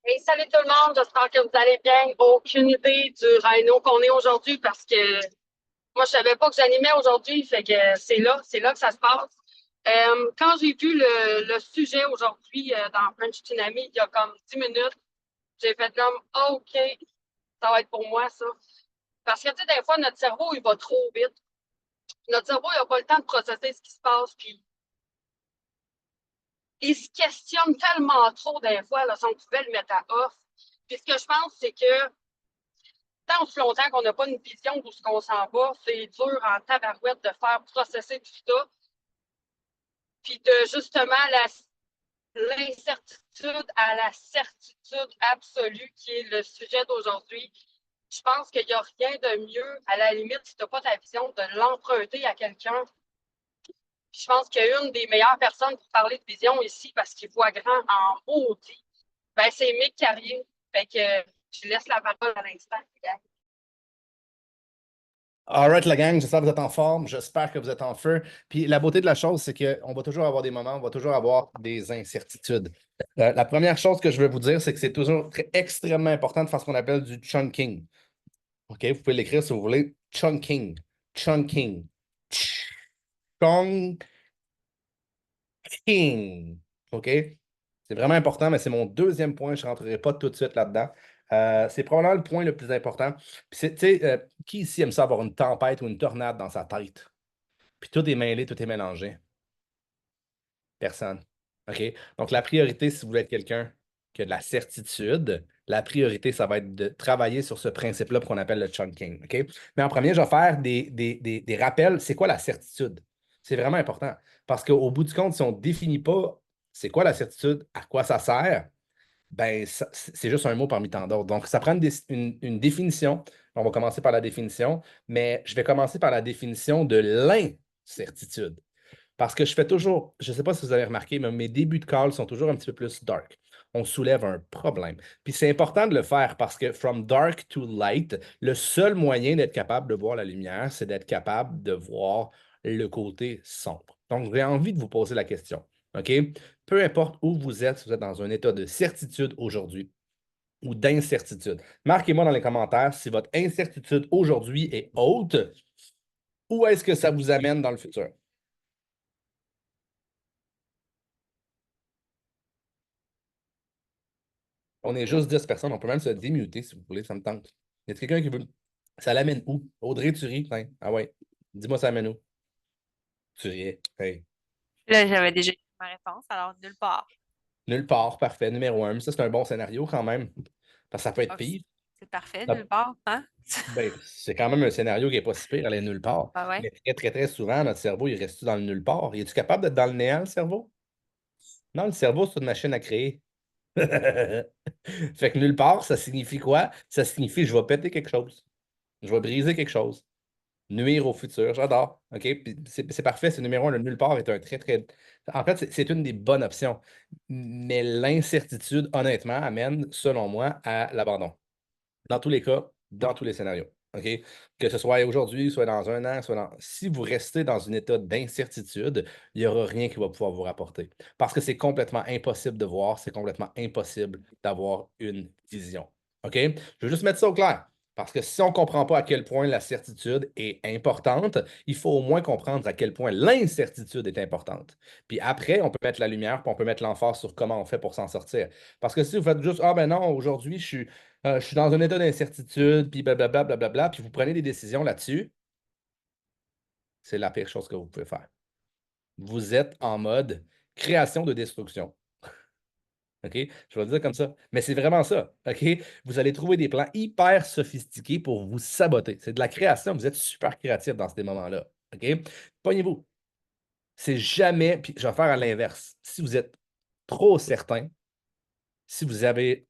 Hey, salut tout le monde, j'espère que vous allez bien. Aucune idée du réunion qu'on est aujourd'hui parce que moi, je savais pas que j'animais aujourd'hui, fait que c'est là que ça se passe. Quand j'ai vu le sujet aujourd'hui dans French Tsunami, il y a comme 10 minutes, j'ai fait comme OK, ça va être pour moi, ça. Parce que, tu sais, des fois, notre cerveau, il va trop vite. Notre cerveau, il n'a pas le temps de processer ce qui se passe, puis il se questionne tellement trop des fois, là, si on pouvait le mettre à off. Puis ce que je pense, c'est que tant aussi longtemps qu'on n'a pas une vision d'où ce qu'on s'en va, c'est dur en tabarouette de faire processer tout ça. Puis de justement l'incertitude à la certitude absolue qui est le sujet d'aujourd'hui. Je pense qu'il n'y a rien de mieux, à la limite, si tu n'as pas ta vision, de l'emprunter à quelqu'un. Je pense qu'il y a une des meilleures personnes pour parler de vision ici parce qu'il voit grand en maudit. Ben, c'est Mick Carrier. Fait que je laisse la parole à l'instant. All right, la gang, j'espère que vous êtes en forme, j'espère que vous êtes en feu. Puis la beauté de la chose, c'est qu'on va toujours avoir des moments, on va toujours avoir des incertitudes. La première chose que je veux vous dire, c'est que c'est toujours extrêmement important de faire ce qu'on appelle du chunking. OK? Vous pouvez l'écrire si vous voulez. Chunking. Chunking. Chunking. OK? C'est vraiment important, mais c'est mon deuxième point. Je ne rentrerai pas tout de suite là-dedans. C'est probablement le point le plus important. Puis tu sais, qui ici aime ça avoir une tempête ou une tornade dans sa tête? Puis tout est mêlé, tout est mélangé. Personne. OK? Donc, la priorité, si vous voulez être quelqu'un qui a de la certitude, la priorité, ça va être de travailler sur ce principe-là qu'on appelle le chunking. OK? Mais en premier, je vais faire des rappels. C'est quoi la certitude? C'est vraiment important. Parce qu'au bout du compte, si on ne définit pas c'est quoi la certitude, à quoi ça sert, ben, c'est juste un mot parmi tant d'autres. Donc, ça prend une définition. On va commencer par la définition, mais je vais commencer par la définition de l'incertitude. Parce que je fais toujours, je ne sais pas si vous avez remarqué, mais mes débuts de call sont toujours un petit peu plus dark. On soulève un problème. Puis c'est important de le faire parce que from dark to light, le seul moyen d'être capable de voir la lumière, c'est d'être capable de voir le côté sombre. Donc, j'ai envie de vous poser la question. OK? Peu importe où vous êtes, si vous êtes dans un état de certitude aujourd'hui ou d'incertitude, marquez-moi dans les commentaires si votre incertitude aujourd'hui est haute, où est-ce que ça vous amène dans le futur? On est juste 10 personnes. On peut même se démuter si vous voulez, ça me tente. Y a quelqu'un qui veut. Ça l'amène où? Audrey, tu ris? Tiens. Ah ouais. Dis-moi, ça amène où? Tu ris. Hey. Là, j'avais déjà eu ma réponse, alors nulle part. Nulle part, parfait. Numéro un. Mais ça, c'est un bon scénario quand même. Parce que ça peut être Ah, pire. c'est parfait, Ça- nulle part, hein? Ben, c'est quand même un scénario qui n'est pas si pire, aller nulle part. Ah ouais. Mais très, très, très souvent, notre cerveau, il reste dans le nulle part. Es-tu capable d'être dans le néant, le cerveau? Non, le cerveau, c'est une machine à créer. Fait que nulle part, ça signifie quoi? Ça signifie je vais péter quelque chose. Je vais briser quelque chose. Nuire au futur, j'adore. OK? Puis c'est parfait, c'est numéro un. Le nulle part est un très, très. En fait, c'est une des bonnes options. Mais l'incertitude, honnêtement, amène, selon moi, à l'abandon. Dans tous les cas, dans tous les scénarios. OK? Que ce soit aujourd'hui, soit dans un an, soit dans. Si vous restez dans un état d'incertitude, il n'y aura rien qui va pouvoir vous rapporter. Parce que c'est complètement impossible de voir, c'est complètement impossible d'avoir une vision. OK? Je veux juste mettre ça au clair. Parce que si on ne comprend pas à quel point la certitude est importante, il faut au moins comprendre à quel point l'incertitude est importante. Puis après, on peut mettre la lumière, puis on peut mettre l'emphase sur comment on fait pour s'en sortir. Parce que si vous faites juste, ah ben non, aujourd'hui, je suis dans un état d'incertitude, puis blablabla, blablabla, puis vous prenez des décisions là-dessus, c'est la pire chose que vous pouvez faire. Vous êtes en mode création de destruction. OK? Je vais le dire comme ça. Mais c'est vraiment ça. OK? Vous allez trouver des plans hyper sophistiqués pour vous saboter. C'est de la création. Vous êtes super créatif dans ces moments-là. OK? Pognez-vous. C'est jamais. Puis je vais faire à l'inverse. Si vous êtes trop certain, si vous avez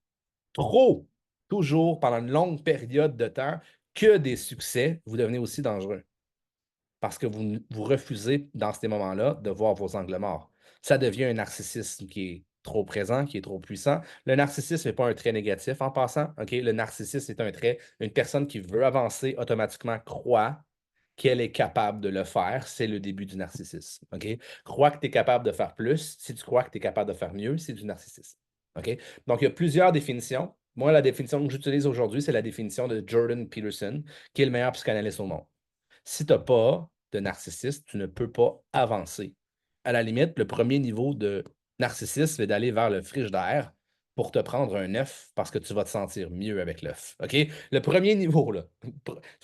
trop, toujours pendant une longue période de temps, que des succès, vous devenez aussi dangereux. Parce que vous refusez, dans ces moments-là, de voir vos angles morts. Ça devient un narcissisme qui est trop présent, qui est trop puissant. Le narcissisme n'est pas un trait négatif en passant. OK? Le narcissisme est un trait. Une personne qui veut avancer automatiquement croit qu'elle est capable de le faire. C'est le début du narcissisme. OK? Crois que tu es capable de faire plus. Si tu crois que tu es capable de faire mieux, c'est du narcissisme. OK? Donc, il y a plusieurs définitions. Moi, la définition que j'utilise aujourd'hui, c'est la définition de Jordan Peterson, qui est le meilleur psychanalyste au monde. Si tu n'as pas de narcissisme, tu ne peux pas avancer. À la limite, le premier niveau de narcissisme, c'est d'aller vers le frigidaire pour te prendre un œuf parce que tu vas te sentir mieux avec l'œuf. OK? Le premier niveau, là.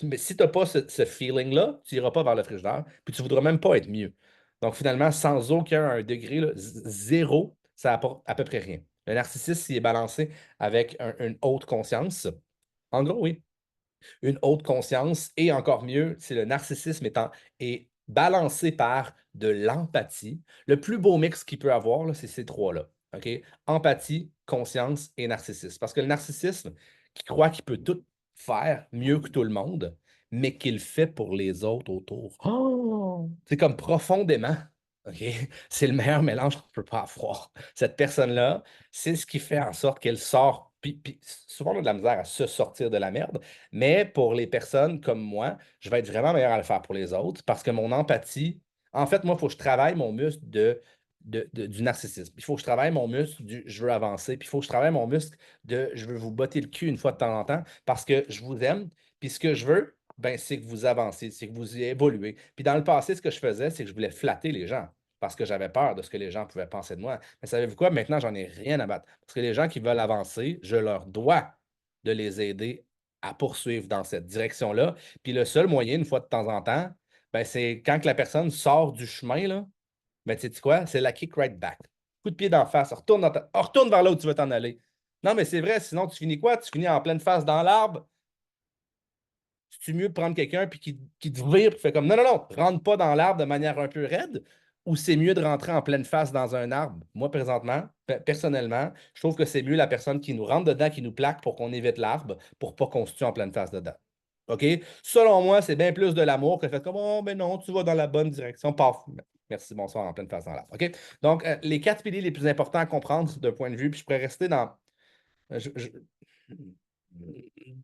Mais si tu n'as pas ce feeling-là, tu n'iras pas vers le frigidaire, puis tu ne voudras même pas être mieux. Donc, finalement, sans aucun degré, là, zéro, ça apporte à peu près rien. Le narcissisme, il est balancé avec une haute conscience. En gros, oui, une haute conscience et encore mieux, si le narcissisme est balancé par de l'empathie. Le plus beau mix qu'il peut avoir, là, c'est ces trois-là. OK? Empathie, conscience et narcissisme. Parce que le narcissisme, qui croit qu'il peut tout faire mieux que tout le monde, mais qu'il fait pour les autres autour. Oh! C'est comme profondément. OK? C'est le meilleur mélange qu'on ne peut pas avoir. Cette personne-là, c'est ce qui fait en sorte qu'elle sort. Puis souvent, on a de la misère à se sortir de la merde. Mais pour les personnes comme moi, je vais être vraiment meilleur à le faire pour les autres parce que mon empathie, en fait, moi, il faut que je travaille mon muscle du narcissisme. Il faut que je travaille mon muscle du je veux avancer. Puis il faut que je travaille mon muscle de je veux vous botter le cul une fois de temps en temps parce que je vous aime. Puis ce que je veux, ben, c'est que vous avancez, c'est que vous évoluez. Puis dans le passé, ce que je faisais, c'est que je voulais flatter les gens parce que j'avais peur de ce que les gens pouvaient penser de moi. Mais savez-vous quoi? Maintenant, j'en ai rien à battre. Parce que les gens qui veulent avancer, je leur dois de les aider à poursuivre dans cette direction-là. Puis le seul moyen, une fois de temps en temps, ben, c'est quand que la personne sort du chemin, là, ben, tu sais quoi? C'est la kick right back. Coup de pied d'en face. Retourne vers là où tu veux t'en aller. Non, mais c'est vrai, sinon tu finis quoi? Tu finis en pleine face dans l'arbre. C'est mieux de prendre quelqu'un puis qui te vire puis fait comme non, non, non, rentre pas dans l'arbre de manière un peu raide, ou c'est mieux de rentrer en pleine face dans un arbre? Moi, présentement, personnellement, je trouve que c'est mieux la personne qui nous rentre dedans, qui nous plaque pour qu'on évite l'arbre, pour pas qu'on se tue en pleine face dedans. OK? Selon moi, c'est bien plus de l'amour que fait comme oh, mais non, tu vas dans la bonne direction. Paf. Merci, bonsoir, en pleine face dans l'arbre. OK? Donc, les quatre piliers les plus importants à comprendre d'un point de vue, puis je pourrais rester dans.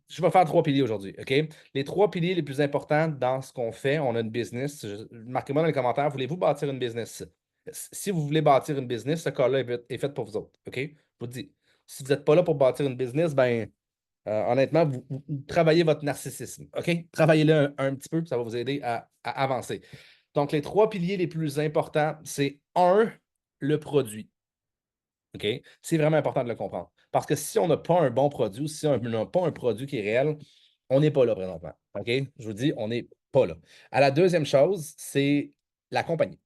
Je vais faire trois piliers aujourd'hui, OK? Les trois piliers les plus importants dans ce qu'on fait, on a une business. Marquez-moi dans les commentaires, voulez-vous bâtir une business? Si vous voulez bâtir une business, ce cas-là est fait pour vous autres, OK? Je vous dis, si vous n'êtes pas là pour bâtir une business, ben honnêtement, vous travaillez votre narcissisme, OK? Travaillez-le un petit peu, ça va vous aider à avancer. Donc, les trois piliers les plus importants, c'est un, le produit. OK? C'est vraiment important de le comprendre. Parce que si on n'a pas un bon produit, si on n'a pas un produit qui est réel, on n'est pas là présentement. OK? Je vous dis, on n'est pas là. À la deuxième chose, c'est la compagnie.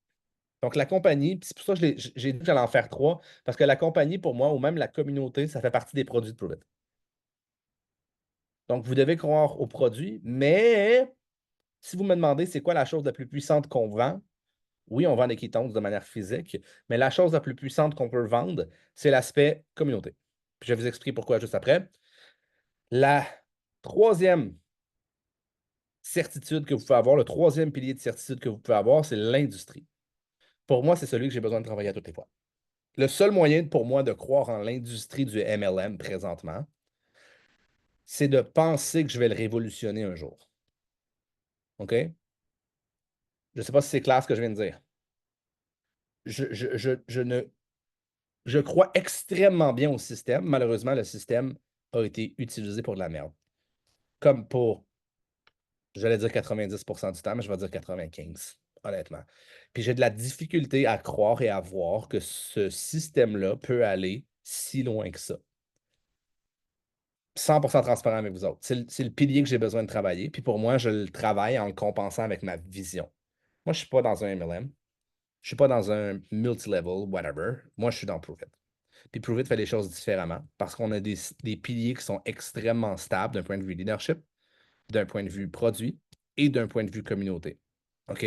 Donc, la compagnie, puis c'est pour ça que j'ai dit que j'allais en faire trois, parce que la compagnie, pour moi, ou même la communauté, ça fait partie des produits de Pruvit. Donc, vous devez croire au produit, mais si vous me demandez c'est quoi la chose la plus puissante qu'on vend, oui, on vend des ketones de manière physique, mais la chose la plus puissante qu'on peut vendre, c'est l'aspect communauté. Puis je vais vous expliquer pourquoi juste après. La troisième certitude que vous pouvez avoir, le troisième pilier de certitude que vous pouvez avoir, c'est l'industrie. Pour moi, c'est celui que j'ai besoin de travailler à toutes les fois. Le seul moyen pour moi de croire en l'industrie du MLM présentement, c'est de penser que je vais le révolutionner un jour. OK? Je ne sais pas si c'est clair ce que je viens de dire. Je crois extrêmement bien au système. Malheureusement, le système a été utilisé pour de la merde. Comme pour, j'allais dire 90% du temps, mais je vais dire 95%, honnêtement. Puis j'ai de la difficulté à croire et à voir que ce système-là peut aller si loin que ça. 100% transparent avec vous autres. C'est le pilier que j'ai besoin de travailler. Puis pour moi, je le travaille en le compensant avec ma vision. Moi, je ne suis pas dans un MLM. Je ne suis pas dans un multi-level, whatever. Moi, je suis dans Prove It. Puis Prove It fait les choses différemment parce qu'on a des piliers qui sont extrêmement stables d'un point de vue leadership, d'un point de vue produit et d'un point de vue communauté. OK?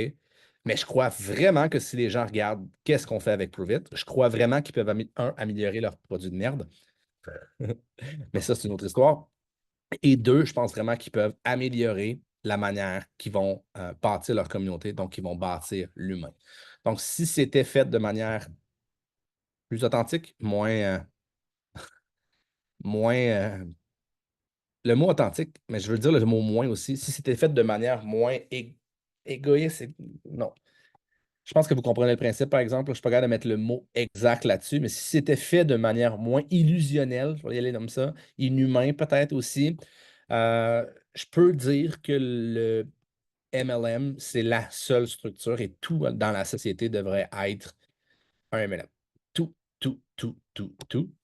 Mais je crois vraiment que si les gens regardent qu'est-ce qu'on fait avec Prove It, je crois vraiment qu'ils peuvent, améliorer leurs produits de merde. Mais ça, c'est une autre histoire. Et deux, je pense vraiment qu'ils peuvent améliorer la manière qu'ils vont bâtir leur communauté, donc ils vont bâtir l'humain. Donc, si c'était fait de manière plus authentique, moins le mot authentique, mais je veux dire le mot moins aussi, si c'était fait de manière moins égoïste, non. Je pense que vous comprenez le principe, par exemple. Je ne suis pas capable de mettre le mot exact là-dessus, mais si c'était fait de manière moins illusionnelle, je vais y aller comme ça, inhumain peut-être aussi, euh, je peux dire que le MLM, c'est la seule structure et tout dans la société devrait être un MLM. Tout, tout, tout, tout, tout.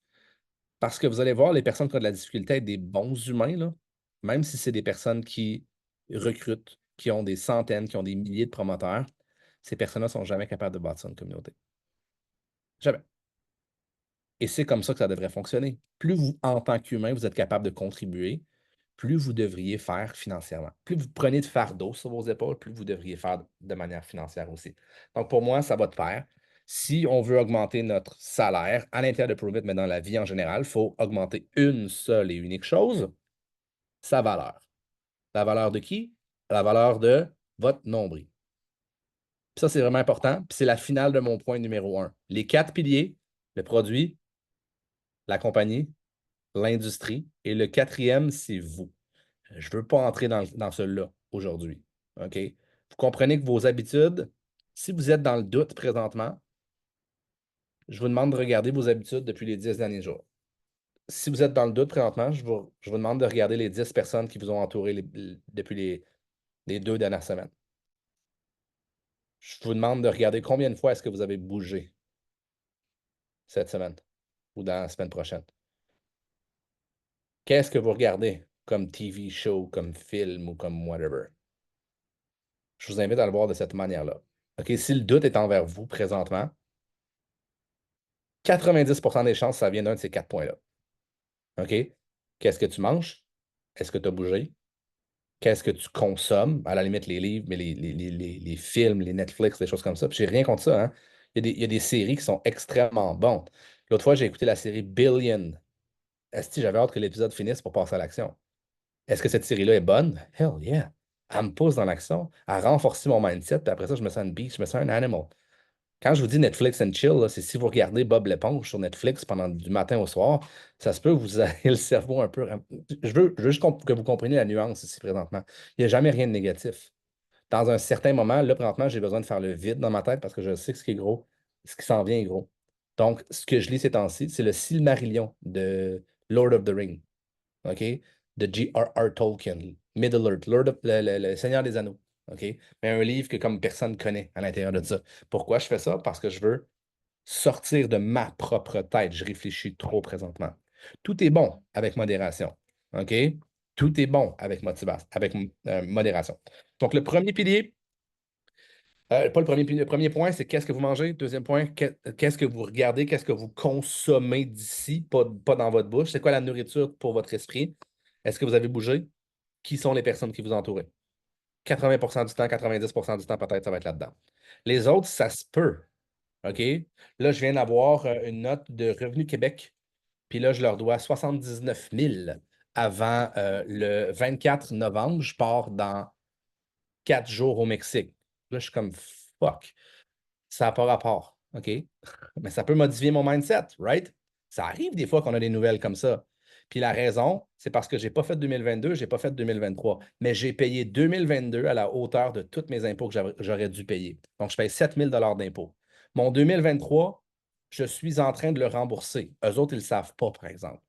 Parce que vous allez voir, les personnes qui ont de la difficulté à être des bons humains, là, même si c'est des personnes qui recrutent, qui ont des centaines, qui ont des milliers de promoteurs, ces personnes-là ne sont jamais capables de bâtir une communauté. Jamais. Et c'est comme ça que ça devrait fonctionner. Plus vous, en tant qu'humain, vous êtes capable de contribuer, plus vous devriez faire financièrement. Plus vous prenez de fardeau sur vos épaules, plus vous devriez faire de manière financière aussi. Donc, pour moi, ça va de pair. Si on veut augmenter notre salaire à l'intérieur de Prove It, mais dans la vie en général, il faut augmenter une seule et unique chose, sa valeur. La valeur de qui? La valeur de votre nombril. Puis ça, c'est vraiment important. Puis c'est la finale de mon point numéro 1. Les 4 piliers, le produit, la compagnie, l'industrie. Et le quatrième, c'est vous. Je ne veux pas entrer dans celui-là aujourd'hui. OK? Vous comprenez que vos habitudes, si vous êtes dans le doute présentement, je vous demande de regarder vos habitudes depuis les 10 derniers jours. Si vous êtes dans le doute présentement, je vous demande de regarder les 10 personnes qui vous ont entouré depuis les 2 dernières semaines. Je vous demande de regarder combien de fois est-ce que vous avez bougé cette semaine ou dans la semaine prochaine. Qu'est-ce que vous regardez comme TV show, comme film ou comme whatever? Je vous invite à le voir de cette manière-là. OK, si le doute est envers vous présentement, 90% des chances, ça vient d'un de ces 4 points-là. OK? Qu'est-ce que tu manges? Est-ce que tu as bougé? Qu'est-ce que tu consommes? À la limite, les livres, mais les films, les Netflix, des choses comme ça. Puis j'ai rien contre ça, hein? Il y a des séries qui sont extrêmement bonnes. L'autre fois, j'ai écouté la série Billion. Est-ce que j'avais hâte que l'épisode finisse pour passer à l'action? Est-ce que cette série-là est bonne? Hell yeah! Elle me pousse dans l'action. Elle renforce mon mindset. Puis après ça, je me sens une beast, je me sens un animal. Quand je vous dis Netflix and chill, là, c'est si vous regardez Bob l'éponge sur Netflix pendant du matin au soir, ça se peut que vous ayez le cerveau un peu. Je veux juste que vous compreniez la nuance ici présentement. Il n'y a jamais rien de négatif. Dans un certain moment, là, présentement, j'ai besoin de faire le vide dans ma tête parce que je sais que ce qui est gros, ce qui s'en vient est gros. Donc, ce que je lis ces temps-ci, c'est le Silmarillion de Lord of the Ring. OK? De J.R.R. Tolkien. Middle-earth, le Seigneur des Anneaux. OK? Mais un livre que comme personne connaît à l'intérieur de ça. Pourquoi je fais ça? Parce que je veux sortir de ma propre tête. Je réfléchis trop présentement. Tout est bon avec modération. OK? Tout est bon avec motivation, avec modération. Donc, le premier pilier, pas le premier pilier, le premier point, c'est qu'est-ce que vous mangez. Deuxième point, qu'est-ce que vous regardez, qu'est-ce que vous consommez d'ici, pas dans votre bouche. C'est quoi la nourriture pour votre esprit? Est-ce que vous avez bougé? Qui sont les personnes qui vous entourent? 80% du temps, 90% du temps, peut-être, ça va être là-dedans. Les autres, ça se peut. OK? Là, je viens d'avoir une note de Revenu Québec, puis là, je leur dois 79 000 avant le 24 novembre. Je pars dans 4 jours au Mexique. Là, je suis comme fuck. Ça n'a pas rapport. OK? Mais ça peut modifier mon mindset, right? Ça arrive des fois qu'on a des nouvelles comme ça. Puis la raison, c'est parce que je n'ai pas fait 2022, je n'ai pas fait 2023. Mais j'ai payé 2022 à la hauteur de tous mes impôts que j'aurais dû payer. Donc, je paye 7 000 d'impôts. Mon 2023, je suis en train de le rembourser. Eux autres, ils ne le savent pas, par exemple.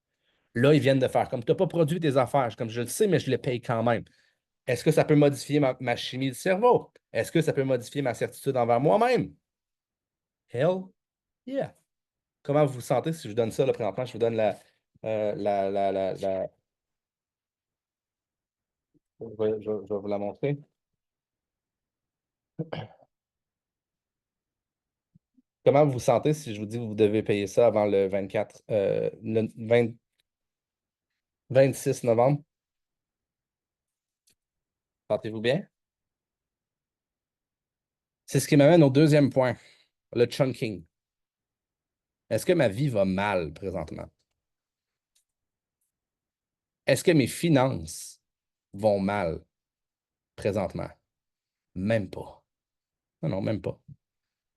Là, ils viennent de faire comme tu n'as pas produit tes affaires. Comme je le sais, mais je les paye quand même. Est-ce que ça peut modifier ma chimie du cerveau? Est-ce que ça peut modifier ma certitude envers moi-même? Hell yeah. Comment vous vous sentez si je vous donne ça, là, présentement? Je vous donne la. Je vais vous la montrer. Comment vous vous sentez si je vous dis que vous devez payer ça avant le 24, le 26 novembre? Sentez-vous bien? C'est ce qui m'amène au deuxième point, le chunking. Est-ce que ma vie va mal présentement? Est-ce que mes finances vont mal présentement? Même pas. Non, non, même pas.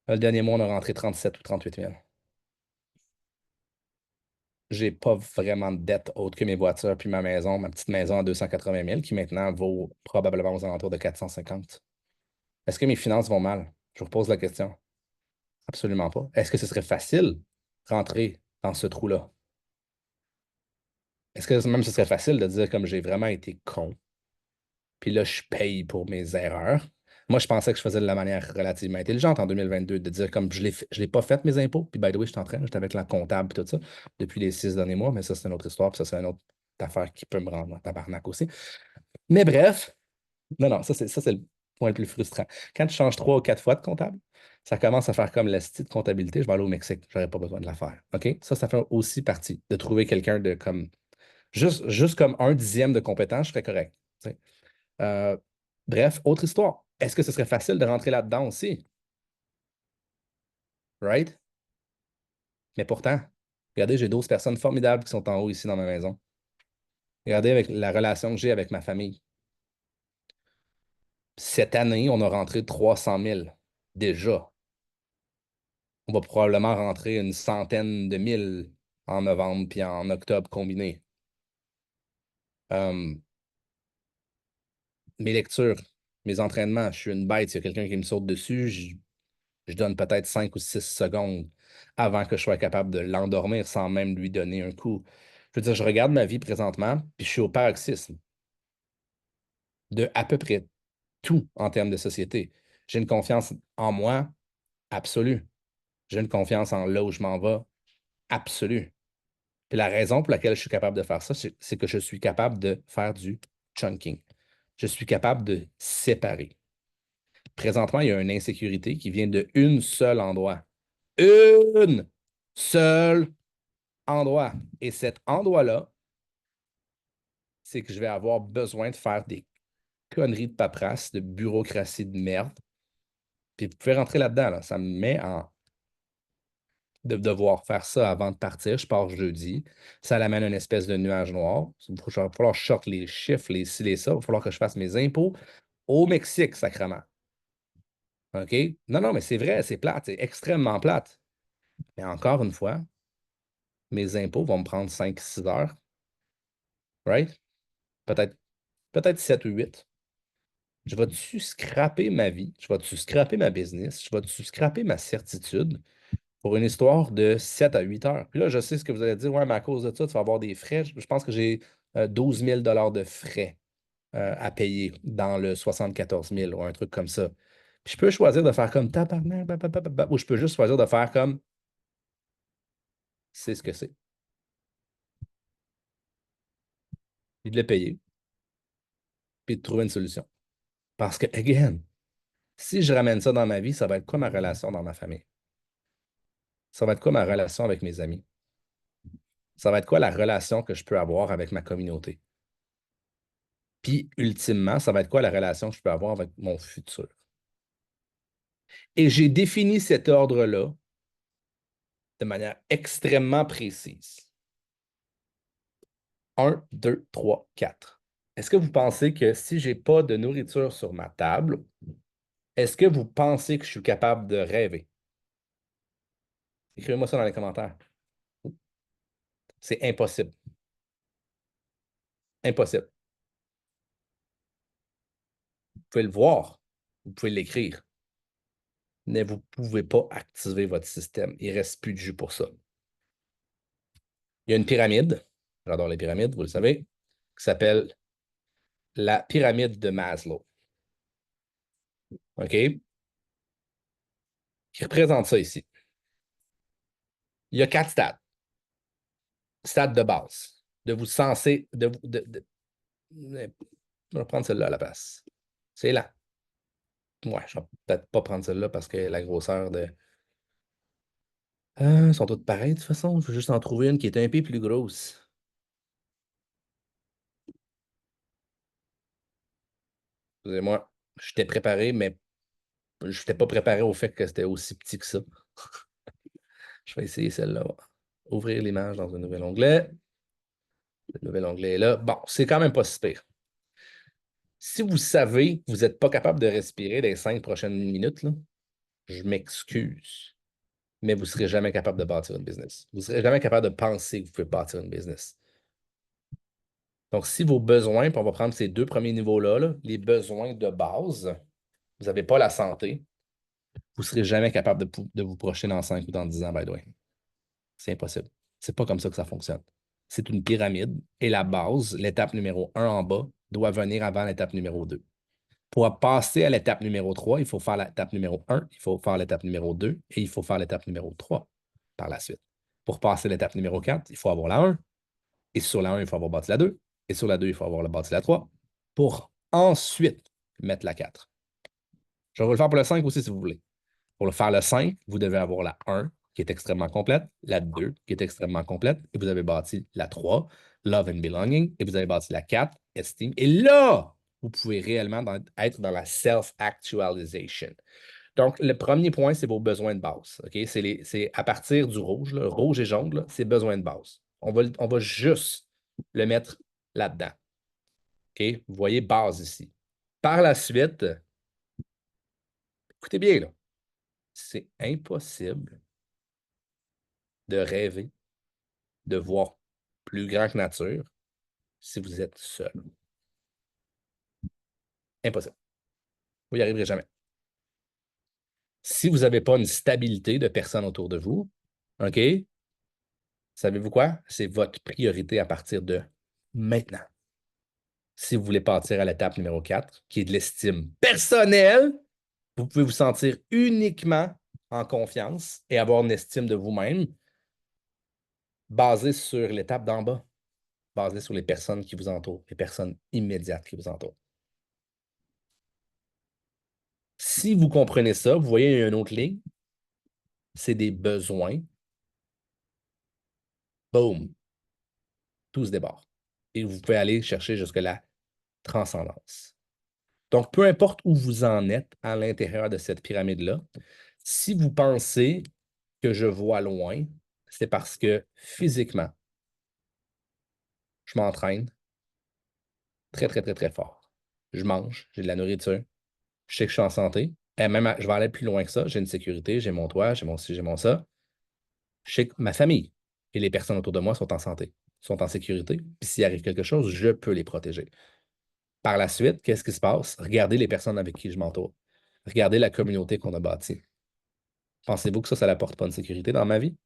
Le dernier mois, on a rentré 37 ou 38 000. J'ai pas vraiment de dette autre que mes voitures puis ma maison, ma petite maison à 280 000 qui maintenant vaut probablement aux alentours de 450. Est-ce que mes finances vont mal? Je vous repose la question. Absolument pas. Est-ce que ce serait facile de rentrer dans ce trou-là? Est-ce que même ce serait facile de dire comme j'ai vraiment été con, puis là, je paye pour mes erreurs? Moi, je pensais que je faisais de la manière relativement intelligente en 2022, de dire comme je l'ai pas fait mes impôts, puis by the way, j'étais avec la comptable et tout ça depuis les 6 derniers mois, mais ça, c'est une autre histoire, puis ça, c'est une autre affaire qui peut me rendre en tabarnak aussi. Mais bref, non, ça, c'est le point le plus frustrant. Quand tu changes 3 ou 4 fois de comptable, ça commence à faire comme la style de comptabilité, je vais aller au Mexique, j'aurais pas besoin de la faire. OK? Ça fait aussi partie de trouver quelqu'un de comme juste comme 1/10 de compétence, je serais correct. Tu sais. Euh, bref, autre histoire. Est-ce que ce serait facile de rentrer là-dedans aussi? Right? Mais pourtant, regardez, j'ai 12 personnes formidables qui sont en haut ici dans ma maison. Regardez avec la relation que j'ai avec ma famille. Cette année, on a rentré 300 000 déjà. On va probablement rentrer une centaine de mille en novembre puis en octobre combinés. Euh, mes lectures, mes entraînements, je suis une bête. S'il y a quelqu'un qui me saute dessus, je donne peut-être 5 ou 6 secondes avant que je sois capable de l'endormir sans même lui donner un coup. Je veux dire, je regarde ma vie présentement, puis je suis au paroxysme de à peu près tout en termes de société. J'ai une confiance en moi absolue. J'ai une confiance en là où je m'en vais absolue. Puis la raison pour laquelle je suis capable de faire ça, c'est que je suis capable de faire du chunking. Je suis capable de séparer. Présentement, il y a une insécurité qui vient de un seul endroit. Une seul endroit. Et cet endroit-là, c'est que je vais avoir besoin de faire des conneries de paperasse, de bureaucratie de merde. Puis vous pouvez rentrer là-dedans. Là. Ça me met en de devoir faire ça avant de partir. Je pars jeudi. Ça l'amène une espèce de nuage noir. Il va falloir que je sorte les chiffres, les ci, les ça. Il va falloir que je fasse mes impôts au Mexique, sacrément. OK? Non, non, mais c'est vrai, c'est plate. C'est extrêmement plate. Mais encore une fois, mes impôts vont me prendre 5 6 heures. Right? Peut-être peut-être 7 ou 8. Je vais-tu scraper ma vie? Je vais-tu scraper ma business? Je vais-tu scraper ma certitude pour une histoire de 7 à 8 heures? Puis là, je sais ce que vous allez dire. Ouais, mais à cause de ça, tu vas avoir des frais. Je pense que j'ai 12 000 de frais à payer dans le 74 000 ou un truc comme ça. Puis je peux choisir de faire comme tabarnak, ou je peux juste choisir de faire comme c'est ce que c'est. Puis de le payer, puis de trouver une solution. Parce que, again, si je ramène ça dans ma vie, ça va être quoi ma relation dans ma famille? Ça va être quoi ma relation avec mes amis? Ça va être quoi la relation que je peux avoir avec ma communauté? Puis, ultimement, ça va être quoi la relation que je peux avoir avec mon futur? Et j'ai défini cet ordre-là de manière extrêmement précise. 1, 2, 3, 4. Est-ce que vous pensez que si je n'ai pas de nourriture sur ma table, est-ce que vous pensez que je suis capable de rêver? Écrivez-moi ça dans les commentaires. C'est impossible. Impossible. Vous pouvez le voir, vous pouvez l'écrire, mais vous ne pouvez pas activer votre système. Il ne reste plus de jus pour ça. Il y a une pyramide, j'adore les pyramides, vous le savez, qui s'appelle la pyramide de Maslow. OK? Qui représente ça ici. Il y a 4 stades. Stade de base. De vous senser. Je vais prendre celle-là à la place. C'est là. Ouais, je vais peut-être pas prendre celle-là parce que la grosseur de. Sont toutes pareilles de toute façon. Je veux juste en trouver une qui est un peu plus grosse. Excusez-moi, j'étais préparé, mais je n'étais pas préparé au fait que c'était aussi petit que ça. Je vais essayer celle-là. Ouvrir l'image dans un nouvel onglet. Le nouvel onglet est là. Bon, c'est quand même pas si pire. Si vous savez que vous n'êtes pas capable de respirer les 5 prochaines minutes, là, je m'excuse, mais vous ne serez jamais capable de bâtir une business. Vous ne serez jamais capable de penser que vous pouvez bâtir une business. Donc, si vos besoins, puis on va prendre ces 2 premiers niveaux-là, là, les besoins de base, vous n'avez pas la santé, vous ne serez jamais capable de vous projeter dans 5 ou dans 10 ans, by the way. C'est impossible. C'est pas comme ça que ça fonctionne. C'est une pyramide et la base, l'étape numéro 1 en bas, doit venir avant l'étape numéro 2. Pour passer à l'étape numéro 3, il faut faire l'étape numéro 1, il faut faire l'étape numéro 2 et il faut faire l'étape numéro 3 par la suite. Pour passer l'étape numéro 4, il faut avoir la 1. Et sur la 1, il faut avoir bâti la 2. Et sur la 2, il faut avoir bâti la 3 pour ensuite mettre la 4. Je vais vous le faire pour le 5 aussi si vous voulez. Pour le faire le 5, vous devez avoir la 1 qui est extrêmement complète, la 2 qui est extrêmement complète, et vous avez bâti la 3, Love and Belonging, et vous avez bâti la 4, Esteem. Et là, vous pouvez réellement être dans la self-actualization. Donc, le premier point, c'est vos besoins de base. Okay? C'est à partir du rouge, là, rouge et jaune, c'est besoin de base. On va juste le mettre là-dedans. Okay? Vous voyez base ici. Par la suite, écoutez bien, là, c'est impossible de rêver, de voir plus grand que nature si vous êtes seul. Impossible. Vous n'y arriverez jamais. Si vous n'avez pas une stabilité de personnes autour de vous, OK, savez-vous quoi? C'est votre priorité à partir de maintenant. Si vous voulez partir à l'étape numéro 4, qui est de l'estime personnelle, vous pouvez vous sentir uniquement en confiance et avoir une estime de vous-même basée sur l'étape d'en bas, basée sur les personnes qui vous entourent, les personnes immédiates qui vous entourent. Si vous comprenez ça, vous voyez, il y a une autre ligne, c'est des besoins. Boom! Tout se déborde. Et vous pouvez aller chercher jusque la transcendance. Donc, peu importe où vous en êtes à l'intérieur de cette pyramide-là, si vous pensez que je vois loin, c'est parce que physiquement, je m'entraîne très, très, très, très fort. Je mange, j'ai de la nourriture, je sais que je suis en santé. Et même, je vais aller plus loin que ça. J'ai une sécurité, j'ai mon toit, j'ai mon ci, j'ai mon ça. Je sais que ma famille et les personnes autour de moi sont en santé, sont en sécurité. Puis s'il arrive quelque chose, je peux les protéger. Par la suite, qu'est-ce qui se passe? Regardez les personnes avec qui je m'entoure. Regardez la communauté qu'on a bâtie. Pensez-vous que ça n'apporte pas une sécurité dans ma vie?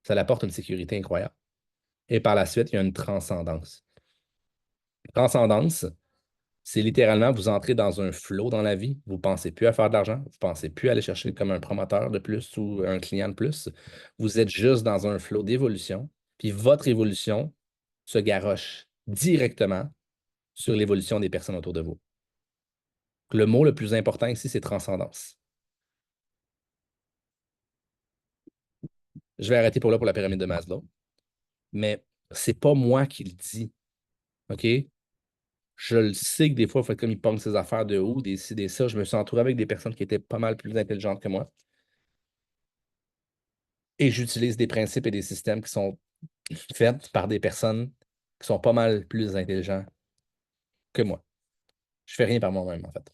Ça apporte une sécurité incroyable. Et par la suite, il y a une transcendance. Transcendance, c'est littéralement vous entrez dans un flow dans la vie. Vous ne pensez plus à faire de l'argent. Vous ne pensez plus à aller chercher comme un promoteur de plus ou un client de plus. Vous êtes juste dans un flow d'évolution. Puis votre évolution se garoche directement sur l'évolution des personnes autour de vous. Le mot le plus important ici, c'est transcendance. Je vais arrêter pour là pour la pyramide de Maslow. Mais c'est pas moi qui le dis. OK? Je le sais que des fois, il faut être comme il pogne ses affaires de haut, des ci, des ça. Je me suis entouré avec des personnes qui étaient pas mal plus intelligentes que moi. Et j'utilise des principes et des systèmes qui sont faits par des personnes qui sont pas mal plus intelligentes que moi. Je fais rien par moi-même, en fait.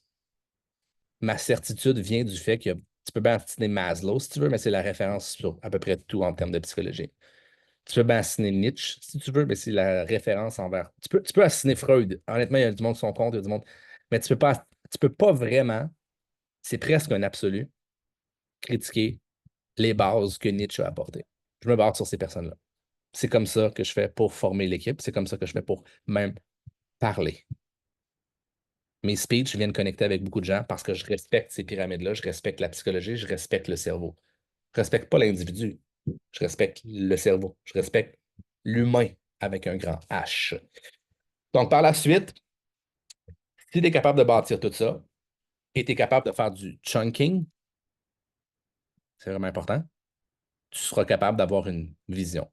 Ma certitude vient du fait que tu peux bien assigner Maslow si tu veux, mais c'est la référence sur à peu près tout en termes de psychologie. Tu peux bien assigner Nietzsche si tu veux, mais c'est la référence envers. Tu peux assigner Freud. Honnêtement, il y a du monde qui sont contre, il y a du monde. Mais tu peux pas vraiment, c'est presque un absolu, critiquer les bases que Nietzsche a apportées. Je me base sur ces personnes-là. C'est comme ça que je fais pour former l'équipe. C'est comme ça que je fais pour même parler. Mes speeches viennent connecter avec beaucoup de gens parce que je respecte ces pyramides-là, je respecte la psychologie, je respecte le cerveau. Je respecte pas l'individu, je respecte le cerveau, je respecte l'humain avec un grand H. Donc, par la suite, si tu es capable de bâtir tout ça et tu es capable de faire du chunking, c'est vraiment important, tu seras capable d'avoir une vision.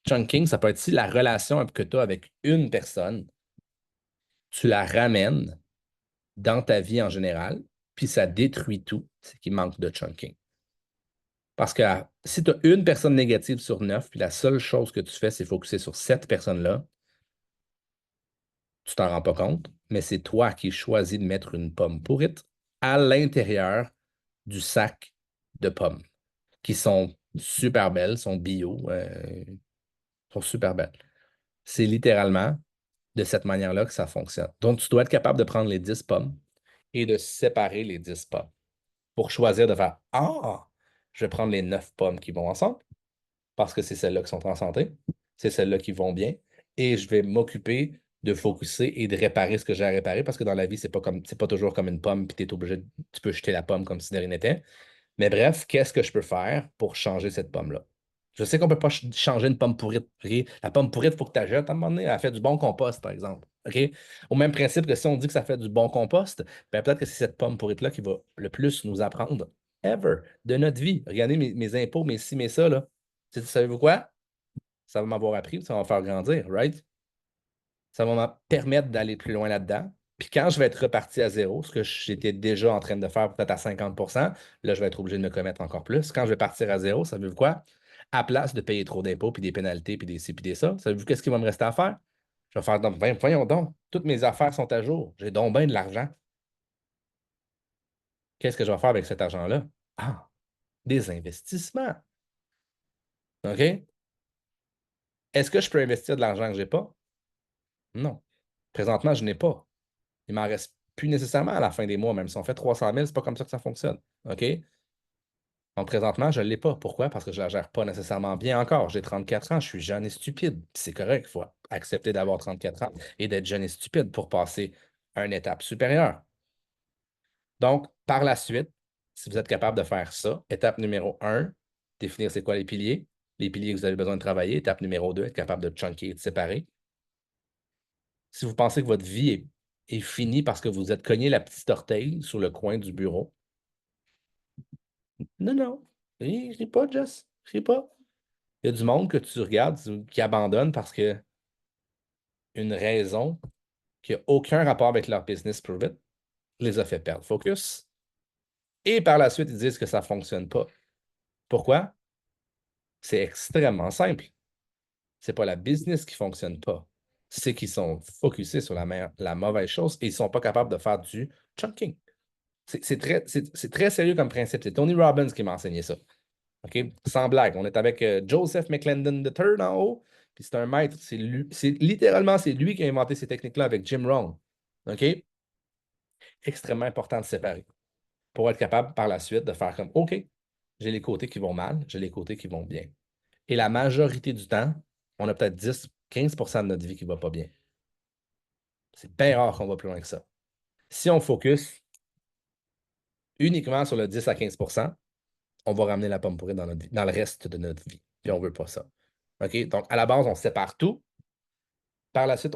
Chunking, ça peut être si la relation que tu as avec une personne, tu la ramènes dans ta vie en général, puis ça détruit tout, c'est qu'il manque de chunking. Parce que si tu as une personne négative sur 9, puis la seule chose que tu fais, c'est focuser sur cette personne-là, tu t'en rends pas compte, mais c'est toi qui choisis de mettre une pomme pourrite à l'intérieur du sac de pommes, qui sont super belles, sont bio, sont super belles. C'est littéralement de cette manière-là que ça fonctionne. Donc, tu dois être capable de prendre les 10 pommes et de séparer les 10 pommes. pour choisir de faire Ah, je vais prendre les 9 pommes qui vont ensemble parce que c'est celles-là qui sont en santé, c'est celles-là qui vont bien, et je vais m'occuper de focuser et de réparer ce que j'ai à réparer parce que dans la vie, c'est pas toujours comme une pomme, puis tu peux jeter la pomme comme si de rien n'était. Mais bref, qu'est-ce que je peux faire pour changer cette pomme-là? Je sais qu'on ne peut pas changer une pomme pourrite. Ok? La pomme pourrite, il faut que tu la jettes à un moment donné. Elle fait du bon compost, par exemple. OK? Au même principe que si on dit que ça fait du bon compost, ben peut-être que c'est cette pomme pourrite-là qui va le plus nous apprendre ever de notre vie. Regardez mes impôts, mes ci, mes ça, là. Savez-vous quoi? Ça va m'avoir appris, ça va me faire grandir, right? Ça va me permettre d'aller plus loin là-dedans. Puis quand je vais être reparti à zéro, ce que j'étais déjà en train de faire peut-être à 50%, là, je vais être obligé de me commettre encore plus. Quand je vais partir à zéro, ça veut dire quoi? À place de payer trop d'impôts, puis des pénalités, puis des ci, puis des ça, ça veut dire qu'est-ce qu'il va me rester à faire? Je vais faire, donc, voyons donc, toutes mes affaires sont à jour. J'ai donc bien de l'argent. Qu'est-ce que je vais faire avec cet argent-là? Ah, des investissements. OK? Est-ce que je peux investir de l'argent que je n'ai pas? Non. Présentement, je n'ai pas. Il m'en reste plus nécessairement à la fin des mois, même si on fait 300 000, c'est pas comme ça que ça fonctionne. OK? Donc, présentement, je ne l'ai pas. Pourquoi? Parce que je ne la gère pas nécessairement bien encore. J'ai 34 ans, je suis jeune et stupide. Puis c'est correct, il faut accepter d'avoir 34 ans et d'être jeune et stupide pour passer à une étape supérieure. Donc, par la suite, si vous êtes capable de faire ça, étape numéro 1, définir c'est quoi les piliers que vous avez besoin de travailler. Étape numéro 2, être capable de chunker et de séparer. Si vous pensez que votre vie est finie parce que vous êtes cogné la petite orteil sur le coin du bureau, non, non, ris pas, Jess, ris pas. Il y a du monde que tu regardes qui abandonne parce que une raison qui n'a aucun rapport avec leur business private les a fait perdre focus. Et par la suite, ils disent que ça ne fonctionne pas. Pourquoi? C'est extrêmement simple. C'est pas la business qui ne fonctionne pas. C'est qu'ils sont focusés sur la mauvaise chose et ils ne sont pas capables de faire du chunking. C'est très sérieux comme principe. C'est Tony Robbins qui m'a enseigné ça. OK? Sans blague. On est avec Joseph McClendon III en haut. Puis c'est un maître. Littéralement, c'est lui qui a inventé ces techniques-là avec Jim Rohn. OK? Extrêmement important de séparer pour être capable par la suite de faire comme OK, j'ai les côtés qui vont mal, j'ai les côtés qui vont bien. Et la majorité du temps, on a peut-être 10-15% de notre vie qui ne va pas bien. C'est bien rare qu'on va plus loin que ça. Si on focus uniquement sur le 10 à 15%, on va ramener la pomme pourrie dans notre vie, dans le reste de notre vie. Puis on ne veut pas ça. OK? Donc, à la base, on sépare tout. Par la suite,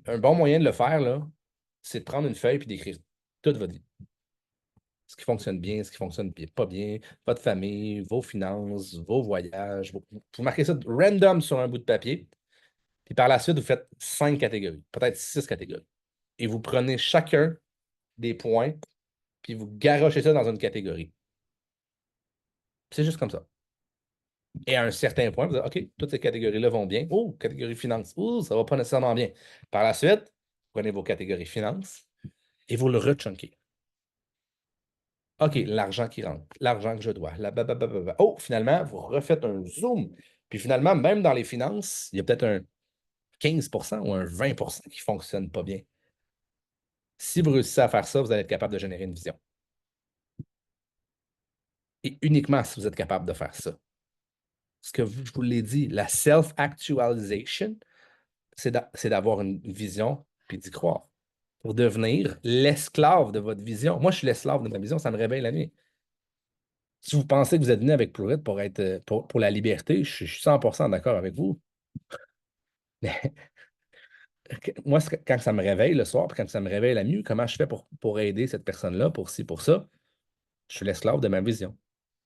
un bon moyen de le faire, là, c'est de prendre une feuille et d'écrire toute votre vie. Ce qui fonctionne bien, ce qui fonctionne pas bien, votre famille, vos finances, vos voyages. Vous marquez ça random sur un bout de papier. Puis par la suite, vous faites 5 catégories, peut-être 6 catégories. Et vous prenez chacun des points, puis vous garochez ça dans une catégorie. C'est juste comme ça. Et à un certain point, vous dites, OK, toutes ces catégories-là vont bien. Oh, catégorie finance. Oh, ça ne va pas nécessairement bien. Par la suite, vous prenez vos catégories finance et vous le rechunkez. OK, l'argent qui rentre, l'argent que je dois. Oh, finalement, vous refaites un zoom. Puis finalement, même dans les finances, il y a peut-être un 15% ou un 20% qui ne fonctionne pas bien. Si vous réussissez à faire ça, vous allez être capable de générer une vision. Et uniquement si vous êtes capable de faire ça. Ce que je vous l'ai dit, la self-actualization, c'est d'avoir une vision puis d'y croire. Pour devenir l'esclave de votre vision. Moi, je suis l'esclave de ma vision, ça me réveille la nuit. Si vous pensez que vous êtes venu avec Plurite pour être pour la liberté, je suis 100% d'accord avec vous. Mais moi, quand ça me réveille le soir, puis quand ça me réveille la nuit, comment je fais pour aider cette personne-là, pour ci, pour ça? Je suis l'esclave de ma vision.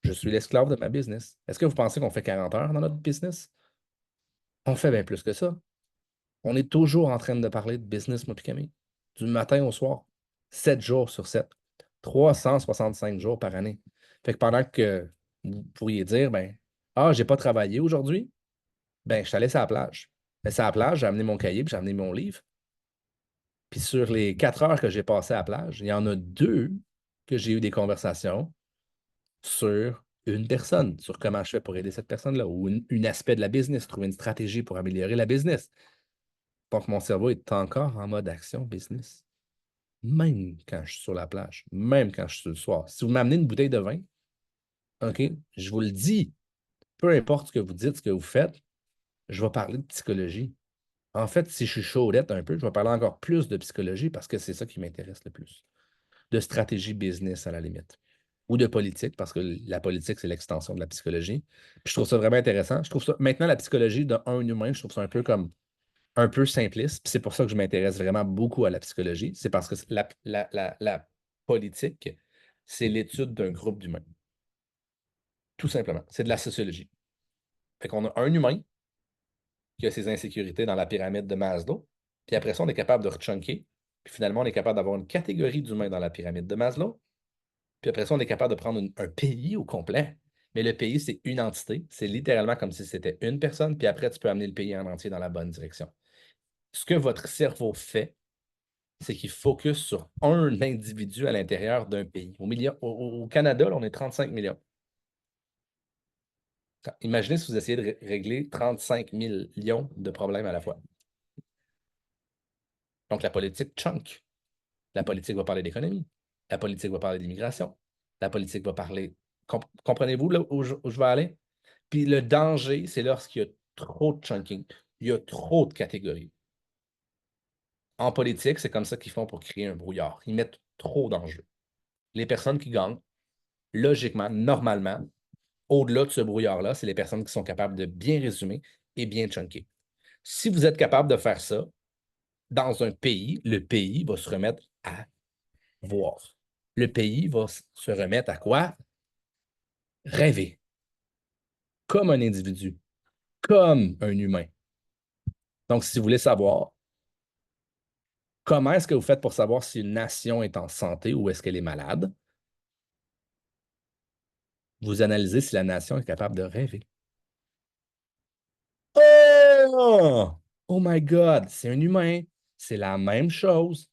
Je suis l'esclave de ma business. Est-ce que vous pensez qu'on fait 40 heures dans notre business? On fait bien plus que ça. On est toujours en train de parler de business, moi, puis Camille. Du matin au soir. 7 jours sur 7. 365 jours par année. Fait que pendant que vous pourriez dire, ben, ah, j'ai pas travaillé aujourd'hui, ben, je suis allé sur la plage. Mais sur la plage, j'ai amené mon cahier, puis j'ai amené mon livre. Puis sur les 4 heures que j'ai passées à la plage, il y en a 2 que j'ai eu des conversations sur une personne, sur comment je fais pour aider cette personne-là, ou un aspect de la business, trouver une stratégie pour améliorer la business. Donc, mon cerveau est encore en mode action business. même quand je suis sur la plage, même quand je suis sur le soir. Si vous m'amenez une bouteille de vin, OK, je vous le dis, peu importe ce que vous dites, ce que vous faites, je vais parler de psychologie. En fait, si je suis chaudette un peu, je vais parler encore plus de psychologie parce que c'est ça qui m'intéresse le plus. De stratégie business à la limite. Ou de politique, parce que la politique, c'est l'extension de la psychologie. Puis je trouve ça vraiment intéressant. Je trouve ça, maintenant, la psychologie d'un humain, je trouve ça un peu comme un peu simpliste. Puis c'est pour ça que je m'intéresse vraiment beaucoup à la psychologie. C'est parce que la politique, c'est l'étude d'un groupe d'humains. Tout simplement. C'est de la sociologie. Fait qu'on a un humain qui a ses insécurités dans la pyramide de Maslow. Puis après ça, on est capable de rechunker. Puis finalement, on est capable d'avoir une catégorie d'humains dans la pyramide de Maslow. Puis après ça, on est capable de prendre un pays au complet. Mais le pays, c'est une entité. C'est littéralement comme si c'était une personne. Puis après, tu peux amener le pays en entier dans la bonne direction. Ce que votre cerveau fait, c'est qu'il focus sur un individu à l'intérieur d'un pays. Au Canada, là, on est 35 millions. Imaginez si vous essayez de régler 35 millions de problèmes à la fois. Donc, la politique chunk. La politique va parler d'économie. La politique va parler d'immigration. La politique va parler. Comprenez-vous là où je vais aller? Puis le danger, c'est lorsqu'il y a trop de chunking. Il y a trop de catégories. En politique, c'est comme ça qu'ils font pour créer un brouillard. Ils mettent trop d'enjeux. Les personnes qui gagnent, logiquement, normalement, au-delà de ce brouillard-là, c'est les personnes qui sont capables de bien résumer et bien chunker. Si vous êtes capable de faire ça, dans un pays, le pays va se remettre à voir. Le pays va se remettre à quoi? Rêver. Comme un individu, comme un humain. Donc, si vous voulez savoir, comment est-ce que vous faites pour savoir si une nation est en santé ou est-ce qu'elle est malade? Vous analysez si la nation est capable de rêver. Oh! Oh my God, c'est un humain. C'est la même chose.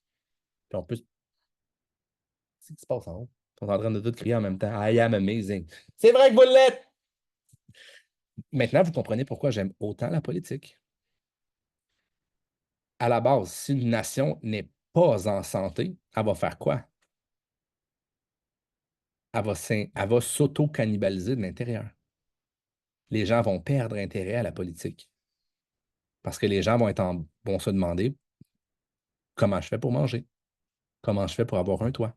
Puis on peut. Qu'est-ce qui se passe en haut? Ils sont en train de tout crier en même temps. I am amazing. C'est vrai que vous l'êtes! Maintenant, vous comprenez pourquoi j'aime autant la politique. À la base, si une nation n'est pas en santé, elle va faire quoi? Elle va s'auto-cannibaliser de l'intérieur. Les gens vont perdre intérêt à la politique. Parce que les gens vont se demander comment je fais pour manger? Comment je fais pour avoir un toit?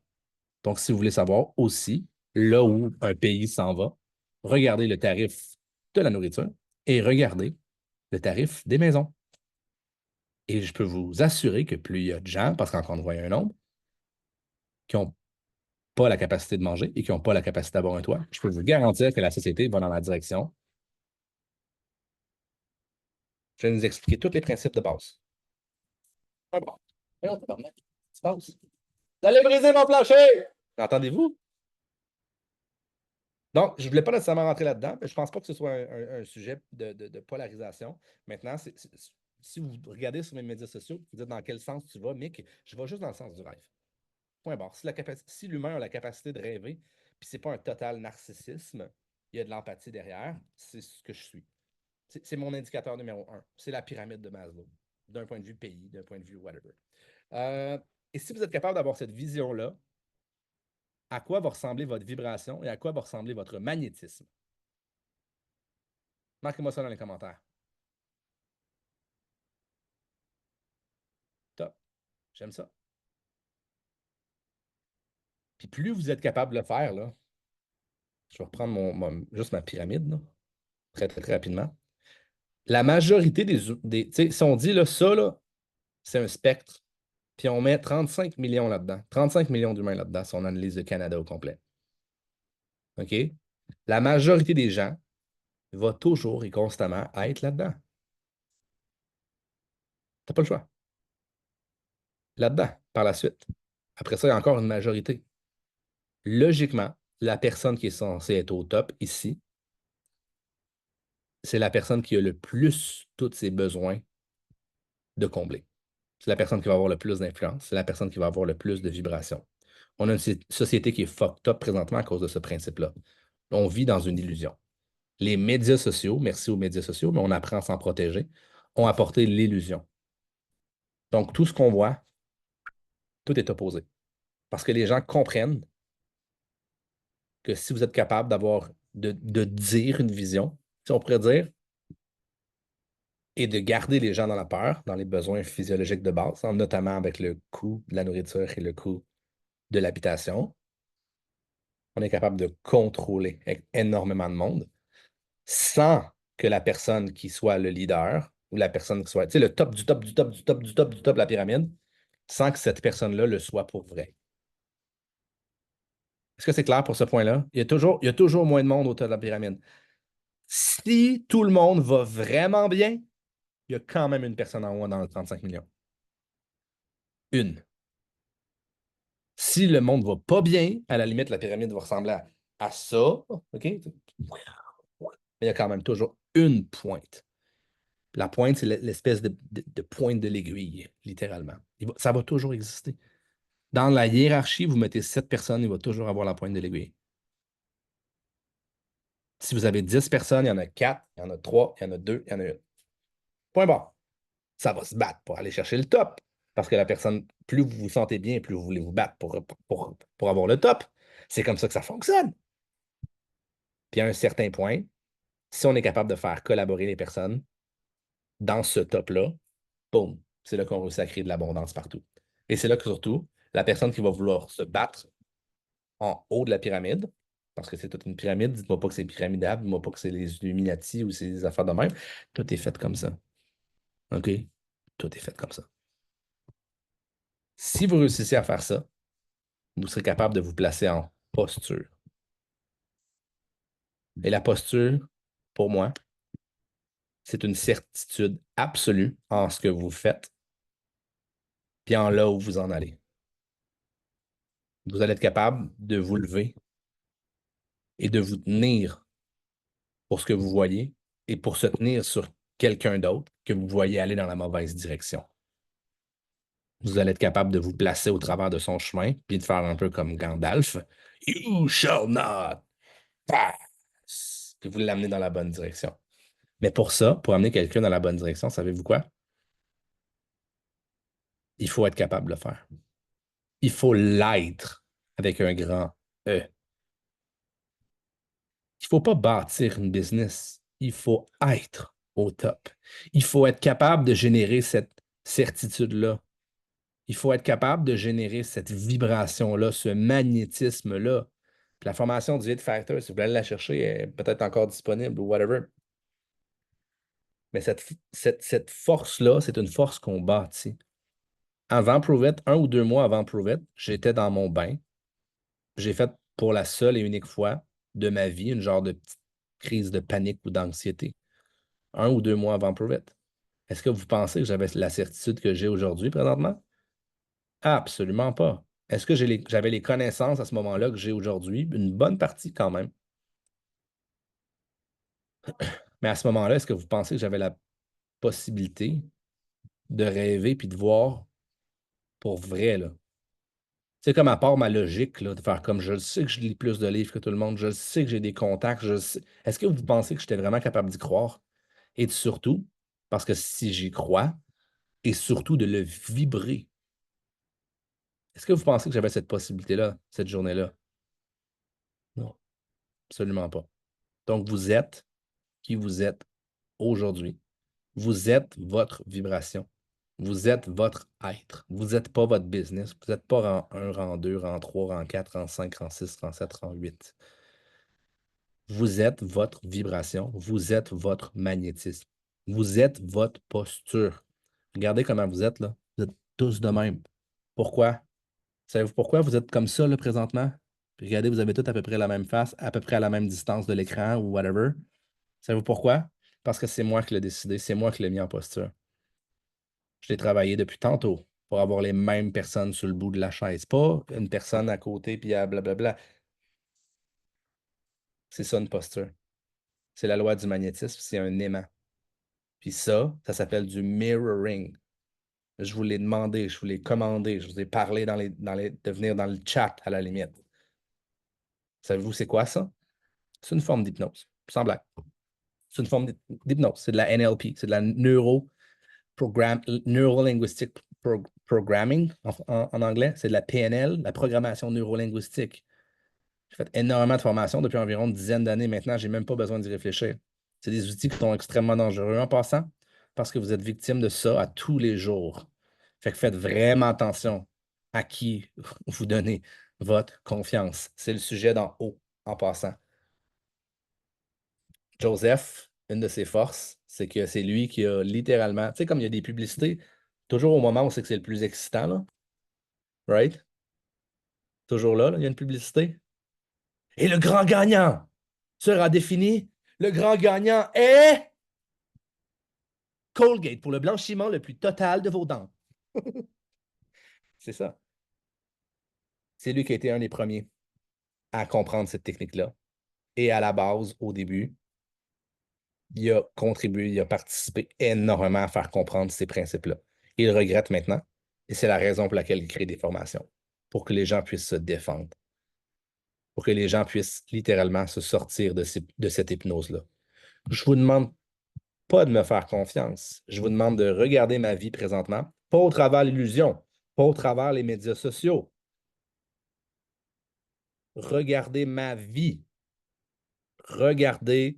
Donc, si vous voulez savoir aussi là où un pays s'en va, regardez le tarif de la nourriture et regardez le tarif des maisons. Et je peux vous assurer que plus il y a de gens, parce qu'encore une fois, il y a un nombre, qui n'ont pas la capacité de manger et qui n'ont pas la capacité d'avoir un toit, je peux vous garantir que la société va dans la direction. Je vais nous expliquer tous les principes de base. Ah bon. Qu'est-ce qui se passe? Vous allez briser mon plancher! Entendez-vous? Donc, je ne voulais pas nécessairement rentrer là-dedans, mais je ne pense pas que ce soit un sujet de polarisation. Maintenant, si vous regardez sur mes médias sociaux, vous dites dans quel sens tu vas, Mick, je vais juste dans le sens du rêve. Point barre. Si l'humain a la capacité de rêver, puis ce n'est pas un total narcissisme, il y a de l'empathie derrière, c'est ce que je suis. C'est mon indicateur numéro 1. C'est la pyramide de Maslow, d'un point de vue pays, d'un point de vue whatever. Et si vous êtes capable d'avoir cette vision-là, à quoi va ressembler votre vibration et à quoi va ressembler votre magnétisme? Marquez-moi ça dans les commentaires. Top. J'aime ça. Puis plus vous êtes capable de le faire, là, je vais reprendre juste ma pyramide, là, très, très, très rapidement. La majorité tu sais, si on dit là, ça, là, c'est un spectre, puis on met 35 millions là-dedans, 35 millions d'humains là-dedans, si on analyse le Canada au complet. OK? La majorité des gens va toujours et constamment être là-dedans. T'as pas le choix. Là-dedans, par la suite. Après ça, il y a encore une majorité. Logiquement, la personne qui est censée être au top ici, c'est la personne qui a le plus tous ses besoins de combler. C'est la personne qui va avoir le plus d'influence. C'est la personne qui va avoir le plus de vibrations. On a une société qui est fucked up présentement à cause de ce principe-là. On vit dans une illusion. Les médias sociaux, merci aux médias sociaux, mais on apprend à s'en protéger, ont apporté l'illusion. Donc, tout ce qu'on voit, Tout est opposé. Parce que les gens comprennent que si vous êtes capable de dire une vision, si on pourrait dire, et de garder les gens dans la peur, dans les besoins physiologiques de base, hein, notamment avec le coût de la nourriture et le coût de l'habitation, on est capable de contrôler énormément de monde sans que la personne qui soit le leader ou la personne qui soit, tu sais, le top du top du top du top du top du top de la pyramide, sans que cette personne-là le soit pour vrai. Est-ce que c'est clair pour ce point-là? Il y a toujours moins de monde au top de la pyramide. Si tout le monde va vraiment bien, il y a quand même une personne en haut dans le 35 millions. Une. Si le monde ne va pas bien, à la limite, la pyramide va ressembler à ça. OK? Mais il y a quand même toujours une pointe. La pointe, c'est l'espèce de pointe de l'aiguille, littéralement. Ça va toujours exister. Dans la hiérarchie, vous mettez 7 personnes, il va toujours avoir la pointe de l'aiguille. Si vous avez 10 personnes, il y en a 4, il y en a 3, il y en a 2, il y en a 1. Point barre. Ça va se battre pour aller chercher le top. Parce que la personne, plus vous vous sentez bien, plus vous voulez vous battre pour avoir le top. C'est comme ça que ça fonctionne. Puis à un certain point, si on est capable de faire collaborer les personnes dans ce top-là, boum, c'est là qu'on réussit à créer de l'abondance partout. Et c'est là que surtout, la personne qui va vouloir se battre en haut de la pyramide, parce que c'est toute une pyramide, dites-moi pas que c'est pyramidable, dites-moi pas que c'est les Illuminati ou c'est des affaires de même. Tout est fait comme ça. OK? Tout est fait comme ça. Si vous réussissez à faire ça, vous serez capable de vous placer en posture. Et la posture, pour moi, c'est une certitude absolue en ce que vous faites, puis en là où vous en allez. Vous allez être capable de vous lever et de vous tenir pour ce que vous voyez et pour se tenir sur quelqu'un d'autre que vous voyez aller dans la mauvaise direction. Vous allez être capable de vous placer au travers de son chemin, puis de faire un peu comme Gandalf. You shall not pass. Puis vous l'amenez dans la bonne direction. Mais pour ça, pour amener quelqu'un dans la bonne direction, savez-vous quoi? Il faut être capable de le faire. Il faut l'être avec un grand E. Il ne faut pas bâtir une business. Il faut être au top. Il faut être capable de générer cette certitude-là. Il faut être capable de générer cette vibration-là, ce magnétisme-là. Puis la formation du Hit Factor, si vous voulez aller la chercher, elle est peut-être encore disponible ou whatever. Mais cette force-là, c'est une force qu'on bâtit. Avant Prove It, 1 ou 2 mois avant Prove It, j'étais dans mon bain. J'ai fait pour la seule et unique fois de ma vie une genre de petite crise de panique ou d'anxiété. 1 ou 2 mois avant Prove It. Est-ce que vous pensez que j'avais la certitude que j'ai aujourd'hui présentement? Absolument pas. Est-ce que j'avais les connaissances à ce moment-là que j'ai aujourd'hui? Une bonne partie quand même. Mais à ce moment-là, est-ce que vous pensez que j'avais la possibilité de rêver puis de voir pour vrai, là? C'est comme à part ma logique, là, de faire comme je le sais que je lis plus de livres que tout le monde, je le sais que j'ai des contacts, je le sais. Est-ce que vous pensez que j'étais vraiment capable d'y croire? Et surtout, parce que si j'y crois, et surtout de le vibrer, est-ce que vous pensez que j'avais cette possibilité-là, cette journée-là? Non, absolument pas. Donc, vous êtes qui vous êtes aujourd'hui. Vous êtes votre vibration. Vous êtes votre être. Vous n'êtes pas votre business. Vous n'êtes pas rang 1, rang 2, rang 3, rang 4, rang 5, rang 6, rang 7, rang 8. Vous êtes votre vibration. Vous êtes votre magnétisme. Vous êtes votre posture. Regardez comment vous êtes là. Vous êtes tous de même. Pourquoi? Savez-vous pourquoi vous êtes comme ça là, présentement? Puis regardez, vous avez tous à peu près la même face, à peu près à la même distance de l'écran ou whatever. Savez-vous pourquoi? Parce que c'est moi qui l'ai décidé, c'est moi qui l'ai mis en posture. Je l'ai travaillé depuis tantôt pour avoir les mêmes personnes sur le bout de la chaise. Pas une personne à côté puis à blablabla. C'est ça une posture. C'est la loi du magnétisme, c'est un aimant. Puis ça s'appelle du mirroring. Je vous l'ai demandé, je vous l'ai commandé, je vous ai parlé de venir dans le chat à la limite. Savez-vous c'est quoi ça? C'est une forme d'hypnose, sans blague. C'est une forme d'hypnose. C'est de la NLP, c'est de la Neuro Linguistic programming en anglais, c'est de la PNL, la programmation neurolinguistique. J'ai fait énormément de formations depuis environ une dizaine d'années maintenant. Je n'ai même pas besoin d'y réfléchir. C'est des outils qui sont extrêmement dangereux en passant parce que vous êtes victime de ça à tous les jours. Fait que faites vraiment attention à qui vous donnez votre confiance. C'est le sujet d'en haut en passant. Joseph, une de ses forces, c'est que c'est lui qui a littéralement, tu sais, comme il y a des publicités, toujours au moment où c'est que c'est le plus excitant, là. Right? Toujours là, il y a une publicité. Et le grand gagnant sera défini. Le grand gagnant est Colgate pour le blanchiment le plus total de vos dents. C'est ça. C'est lui qui a été un des premiers à comprendre cette technique-là. Et à la base, au début, il a contribué, il a participé énormément à faire comprendre ces principes-là. Il regrette maintenant, et c'est la raison pour laquelle il crée des formations, pour que les gens puissent se défendre, pour que les gens puissent littéralement se sortir de cette hypnose-là. Je vous demande pas de me faire confiance. Je vous demande de regarder ma vie présentement, pas au travers l'illusion, pas au travers les médias sociaux. Regardez ma vie. Regardez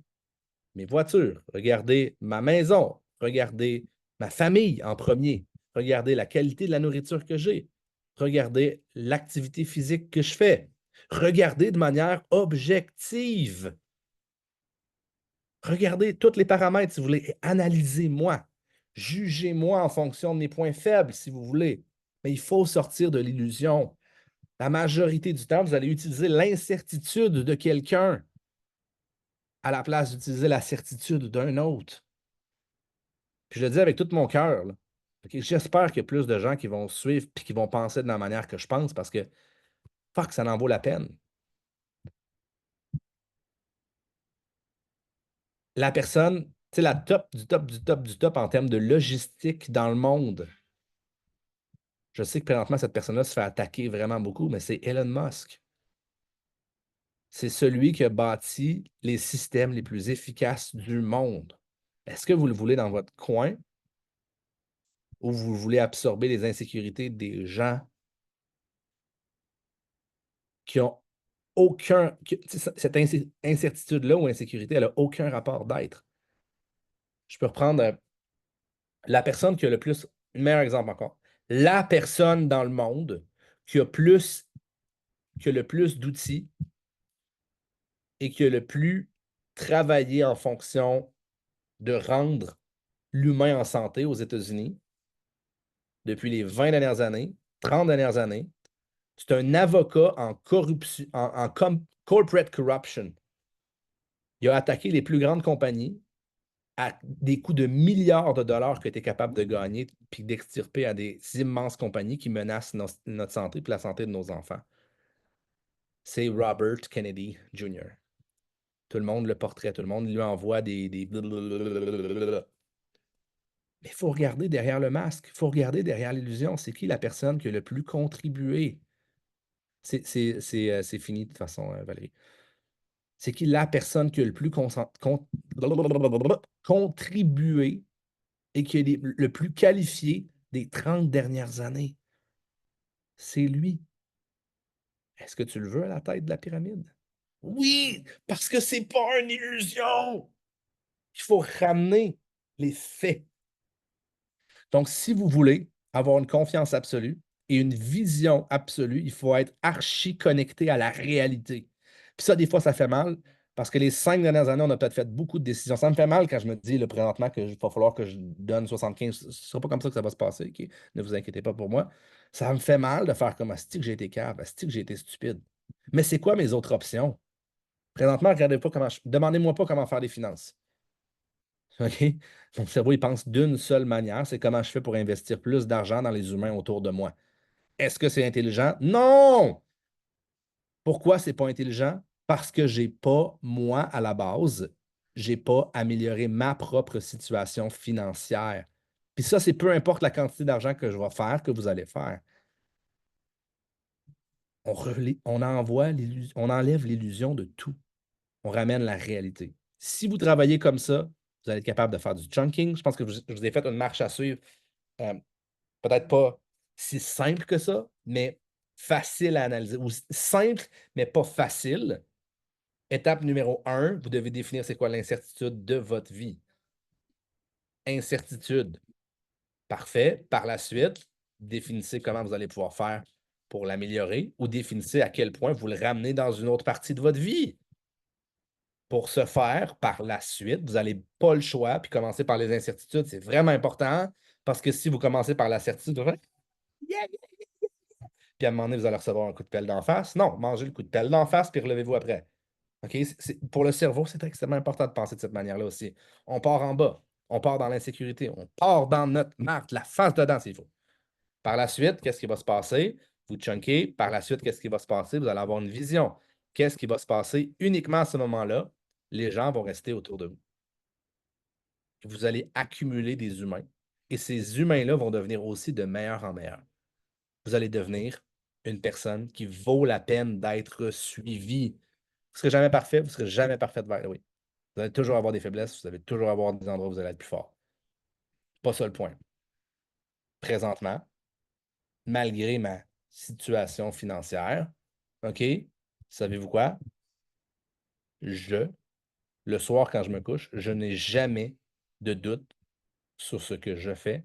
mes voitures. Regardez ma maison. Regardez ma famille en premier. Regardez la qualité de la nourriture que j'ai. Regardez l'activité physique que je fais. Regardez de manière objective. Regardez tous les paramètres, si vous voulez, et analysez-moi. Jugez-moi en fonction de mes points faibles, si vous voulez. Mais il faut sortir de l'illusion. La majorité du temps, vous allez utiliser l'incertitude de quelqu'un à la place d'utiliser la certitude d'un autre. Puis je le dis avec tout mon cœur. Okay? J'espère qu'il y a plus de gens qui vont suivre et qui vont penser de la manière que je pense parce que fuck, ça en vaut la peine. La personne, tu sais, la top du top du top du top en termes de logistique dans le monde. Je sais que présentement, cette personne-là se fait attaquer vraiment beaucoup, mais c'est Elon Musk. C'est celui qui a bâti les systèmes les plus efficaces du monde. Est-ce que vous le voulez dans votre coin ou vous voulez absorber les insécurités des gens qui ont aucun... cette incertitude-là ou insécurité, elle n'a aucun rapport d'être. Je peux reprendre la personne qui a le plus... Meilleur exemple encore. La personne dans le monde qui a le plus d'outils et qui a le plus travaillé en fonction de rendre l'humain en santé aux États-Unis depuis les 20 dernières années, 30 dernières années. C'est un avocat en corruption, corporate corruption. Il a attaqué les plus grandes compagnies à des coûts de milliards de dollars qu'il était capable de gagner puis d'extirper à des immenses compagnies qui menacent notre santé et la santé de nos enfants. C'est Robert Kennedy Jr. Tout le monde le portrait, tout le monde lui envoie des... Mais il faut regarder derrière le masque, il faut regarder derrière l'illusion. C'est qui la personne qui a le plus contribué? C'est fini de toute façon, Valérie. C'est qui la personne qui a le plus contribué et qui est le plus qualifié des 30 dernières années? C'est lui. Est-ce que tu le veux à la tête de la pyramide? Oui, parce que c'est pas une illusion. Il faut ramener les faits. Donc, si vous voulez avoir une confiance absolue et une vision absolue, il faut être archi connecté à la réalité. Puis ça, des fois, ça fait mal parce que les 5 dernières années, on a peut-être fait beaucoup de décisions. Ça me fait mal quand je me dis là, présentement qu'il va falloir que je donne 75. Ce ne sera pas comme ça que ça va se passer. Okay? Ne vous inquiétez pas pour moi. Ça me fait mal de faire comme asti que j'ai été cave, asti que j'ai été stupide. Mais c'est quoi mes autres options? Présentement, regardez pas comment demandez-moi pas comment faire des finances. OK? Mon cerveau, il pense d'une seule manière, c'est comment je fais pour investir plus d'argent dans les humains autour de moi. Est-ce que c'est intelligent? Non! Pourquoi c'est pas intelligent? Parce que j'ai pas, moi, à la base, j'ai pas amélioré ma propre situation financière. Puis ça, c'est peu importe la quantité d'argent que je vais faire, que vous allez faire. On enlève l'illusion de tout. On ramène la réalité. Si vous travaillez comme ça, vous allez être capable de faire du chunking. Je pense que je vous ai fait une marche à suivre peut-être pas si simple que ça, mais facile à analyser. Ou simple, mais pas facile. Étape numéro 1, vous devez définir c'est quoi l'incertitude de votre vie. Incertitude. Parfait. Par la suite, définissez comment vous allez pouvoir faire pour l'améliorer ou définissez à quel point vous le ramenez dans une autre partie de votre vie. Pour ce faire, par la suite, vous n'allez pas le choix, puis commencer par les incertitudes. C'est vraiment important parce que si vous commencez par la certitude, vous faites, yeah, yeah. Puis à un moment donné, vous allez recevoir un coup de pelle d'en face. Non, mangez le coup de pelle d'en face, puis relevez-vous après. OK? Pour le cerveau, c'est extrêmement important de penser de cette manière-là aussi. On part en bas, on part dans l'insécurité, on part dans notre marque, la face dedans s'il faut. Par la suite, qu'est-ce qui va se passer? Vous chunkez. Par la suite, qu'est-ce qui va se passer? Vous allez avoir une vision. Qu'est-ce qui va se passer? Uniquement à ce moment-là, les gens vont rester autour de vous. Vous allez accumuler des humains. Et ces humains-là vont devenir aussi de meilleur en meilleur. Vous allez devenir une personne qui vaut la peine d'être suivie. Vous ne serez jamais parfait, vous ne serez jamais parfaite vers oui. Vous allez toujours avoir des faiblesses, vous allez toujours avoir des endroits où vous allez être plus fort. Pas ça le point. Présentement, malgré ma situation financière, OK, savez-vous quoi? Le soir quand je me couche, je n'ai jamais de doute sur ce que je fais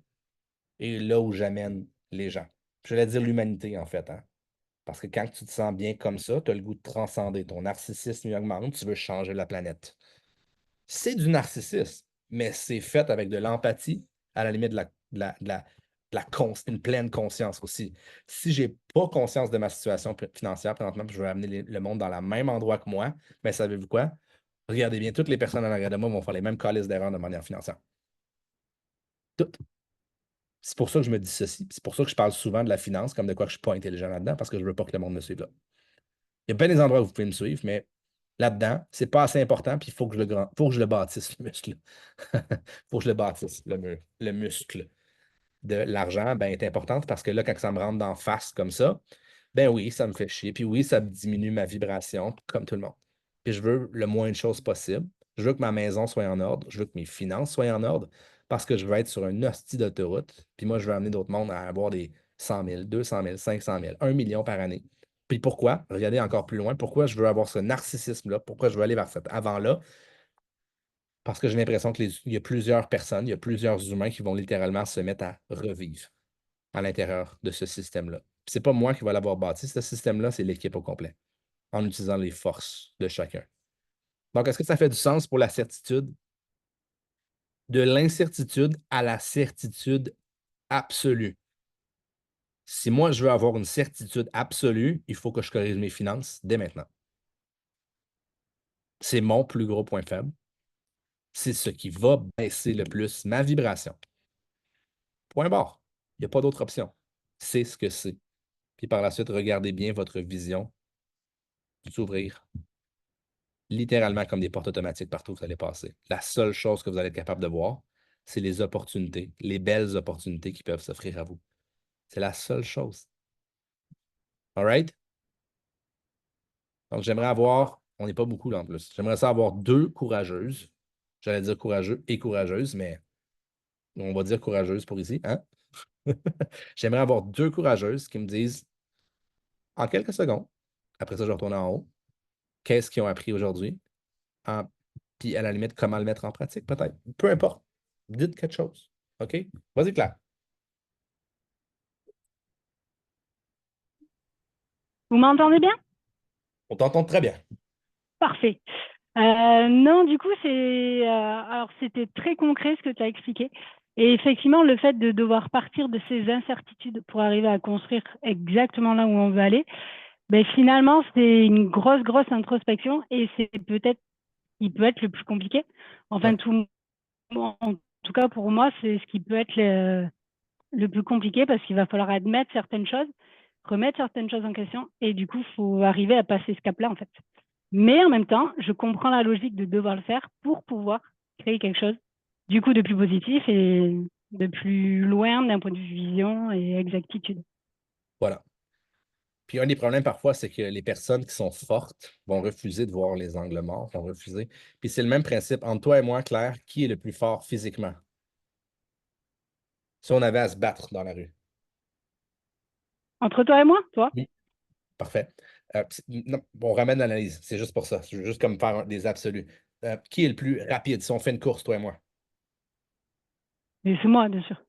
et là où j'amène les gens. Je vais dire l'humanité, en fait, hein? Parce que quand tu te sens bien comme ça, tu as le goût de transcender. Ton narcissisme augmente, tu veux changer la planète. C'est du narcissisme, mais c'est fait avec de l'empathie, à la limite une pleine conscience aussi. Si je n'ai pas conscience de ma situation financière présentement, puis je veux amener le monde dans le même endroit que moi, bien, savez-vous quoi? Regardez bien, toutes les personnes en arrière de moi vont faire les mêmes calices d'erreurs de manière financière. Toutes. C'est pour ça que je me dis ceci. C'est pour ça que je parle souvent de la finance comme de quoi je ne suis pas intelligent là-dedans, parce que je ne veux pas que le monde me suive là. Il y a bien des endroits où vous pouvez me suivre, mais là-dedans, c'est pas assez important, puis il faut que faut que je le bâtisse, le muscle. Il faut que je le bâtisse, le muscle de l'argent, ben, est importante parce que là, quand ça me rentre d'en face comme ça, ben oui, ça me fait chier. Puis oui, ça me diminue ma vibration, comme tout le monde. Puis je veux le moins de choses possible. Je veux que ma maison soit en ordre. Je veux que mes finances soient en ordre parce que je veux être sur une hostie d'autoroute. Puis moi, je veux amener d'autres mondes à avoir des 100 000, 200 000, 500 000, 1 million par année. Puis pourquoi? Regardez encore plus loin. Pourquoi je veux avoir ce narcissisme-là? Pourquoi je veux aller vers cet avant-là? Parce que j'ai l'impression qu'il y a plusieurs personnes, il y a plusieurs humains qui vont littéralement se mettre à revivre à l'intérieur de ce système-là. Ce n'est pas moi qui va l'avoir bâti, ce système-là, c'est l'équipe au complet, en utilisant les forces de chacun. Donc, est-ce que ça fait du sens pour la certitude? De l'incertitude à la certitude absolue. Si moi, je veux avoir une certitude absolue, il faut que je corrige mes finances dès maintenant. C'est mon plus gros point faible. C'est ce qui va baisser le plus ma vibration. Point barre. Il n'y a pas d'autre option. C'est ce que c'est. Puis par la suite, regardez bien votre vision s'ouvrir littéralement comme des portes automatiques partout où vous allez passer. La seule chose que vous allez être capable de voir, c'est les opportunités, les belles opportunités qui peuvent s'offrir à vous. C'est la seule chose. All right? Donc, j'aimerais avoir, on n'est pas beaucoup là en plus, j'aimerais ça avoir 2 courageuses. J'allais dire courageux et courageuse, mais on va dire courageuse pour ici, hein? J'aimerais avoir 2 courageuses qui me disent en quelques secondes, après ça, je vais retourner en haut, qu'est-ce qu'ils ont appris aujourd'hui, puis à la limite, comment le mettre en pratique, peut-être. Peu importe. Dites quelque chose. OK? Vas-y, Claire. Vous m'entendez bien? On t'entend très bien. Parfait. Non, du coup, alors c'était très concret ce que tu as expliqué. Et effectivement, le fait de devoir partir de ces incertitudes pour arriver à construire exactement là où on veut aller, ben finalement, c'est une grosse introspection et c'est peut-être ce qui peut être le plus compliqué. Enfin, Ouais. en tout cas, pour moi, c'est ce qui peut être le plus compliqué parce qu'il va falloir admettre certaines choses, remettre certaines choses en question et du coup, il faut arriver à passer ce cap-là, en fait. Mais en même temps, je comprends la logique de devoir le faire pour pouvoir créer quelque chose, du coup, de plus positif et de plus loin d'un point de vue vision et exactitude. Voilà. Puis un des problèmes parfois, c'est que les personnes qui sont fortes vont refuser de voir les angles morts, vont refuser. Puis c'est le même principe entre toi et moi, Claire, qui est le plus fort physiquement? Si on avait à se battre dans la rue, Entre toi et moi, toi? Oui, parfait. Non, on ramène l'analyse. C'est juste pour ça. C'est juste comme faire des absolus. Qui est le plus rapide si on fait une course, toi et moi? Mais c'est moi, bien sûr.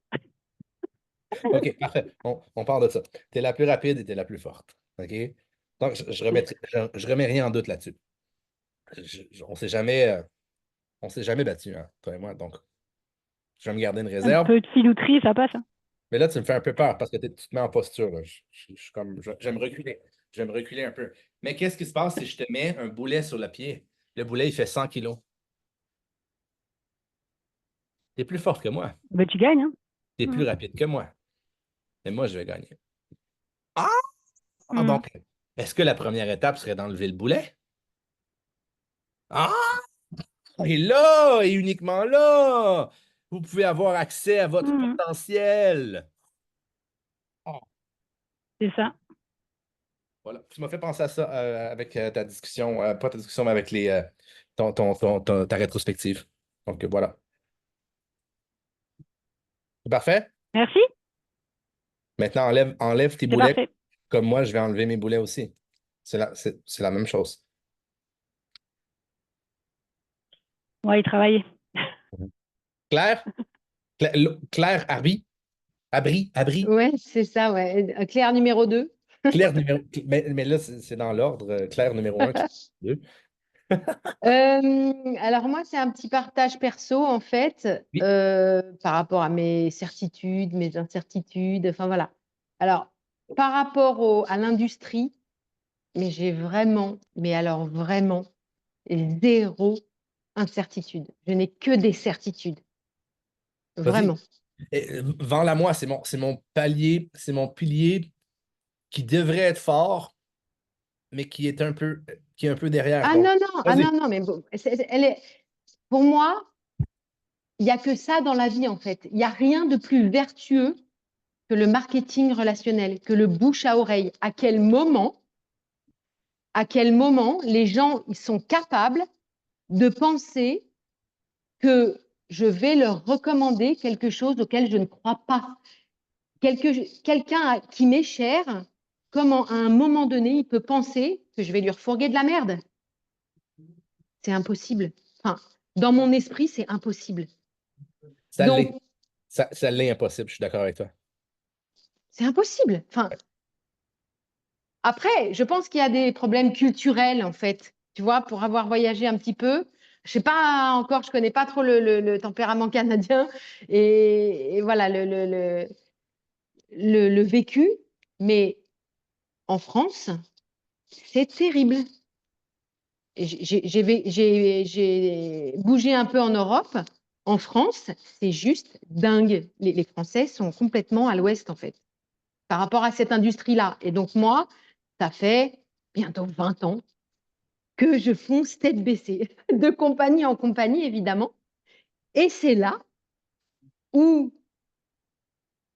OK, parfait. On parle de ça. Tu es la plus rapide et tu es la plus forte. OK? Donc, je remets rien en doute là-dessus. On s'est jamais battu, hein, toi et moi. Donc, je vais me garder une Un réserve. peu de filouterie, ça passe, hein. Mais là, tu me fais un peu peur parce que tu te mets en posture. Là. Je suis comme, je vais me reculer. Je vais me reculer un peu. Mais qu'est-ce qui se passe si je te mets un boulet sur le pied? Le boulet, il fait 100 kilos. Tu es plus fort que moi. Bah, tu gagnes, hein. Tu es plus Mm. rapide que moi. Mais moi, je vais gagner. Ah! Mm. Donc, est-ce que la première étape serait d'enlever le boulet? Ah! Et là, et uniquement là, vous pouvez avoir accès à votre Mm. potentiel. Ah, C'est ça. voilà. Tu m'as fait penser à ça avec ta discussion, pas ta discussion, mais avec ta rétrospective. Donc voilà. C'est parfait? Merci, Maintenant, enlève tes c'est boulets. parfait. Comme moi, je vais enlever mes boulets aussi. C'est la même chose. On va y travailler. Claire? Claire, Abri? Ouais, c'est ça, ouais. Claire numéro 2. Claire numéro. Mais là, c'est dans l'ordre. Claire numéro 1, Claire numéro 2. Alors moi, c'est un petit partage perso, en fait, Oui. par rapport à mes certitudes, mes incertitudes, enfin voilà. Alors, par rapport à l'industrie, mais j'ai vraiment, mais alors vraiment, zéro incertitude. Je n'ai que des certitudes, Vas-y. vraiment. Vends-la moi, c'est mon palier, c'est mon pilier qui devrait être fort, mais qui est un peu derrière. Ah Donc, non, non, ah vas-y. non, non, mais bon, pour moi, il n'y a que ça dans la vie, en fait. Il n'y a rien de plus vertueux que le marketing relationnel, que le bouche à oreille. À quel moment les gens ils sont capables de penser que je vais leur recommander quelque chose auquel je ne crois pas. Quelqu'un qui m'est cher, comment à un moment donné il peut penser que je vais lui refourguer de la merde? C'est impossible. Enfin, dans mon esprit, c'est impossible. Ça l'est. Donc, Ça l'est impossible, je suis d'accord avec toi. c'est impossible. Enfin, après, je pense qu'il y a des problèmes culturels, en fait. Tu vois, pour avoir voyagé un petit peu, je sais pas encore, je connais pas trop le tempérament canadien et voilà le vécu, mais en France, c'est terrible. Et j'ai bougé un peu en Europe. En France, c'est juste dingue. Les Français sont complètement à l'ouest, en fait, par rapport à cette industrie-là. Et donc, moi, ça fait bientôt 20 ans que je fonce tête baissée, de compagnie en compagnie, évidemment. Et c'est là où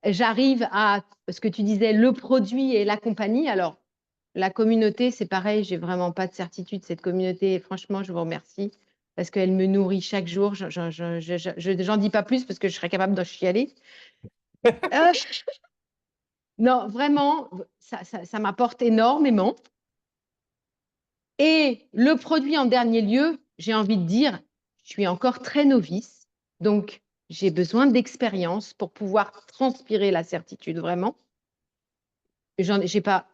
j'arrive à ce que tu disais, le produit et la compagnie. Alors, la communauté, c'est pareil, j'ai vraiment pas de certitude. Cette communauté, franchement, je vous remercie parce qu'elle me nourrit chaque jour. J'en dis pas plus parce que je serais capable d'en chialer. Euh, non, vraiment, ça m'apporte énormément. Et le produit en dernier lieu, j'ai envie de dire, je suis encore très novice, donc j'ai besoin d'expérience pour pouvoir transpirer la certitude vraiment. J'ai pas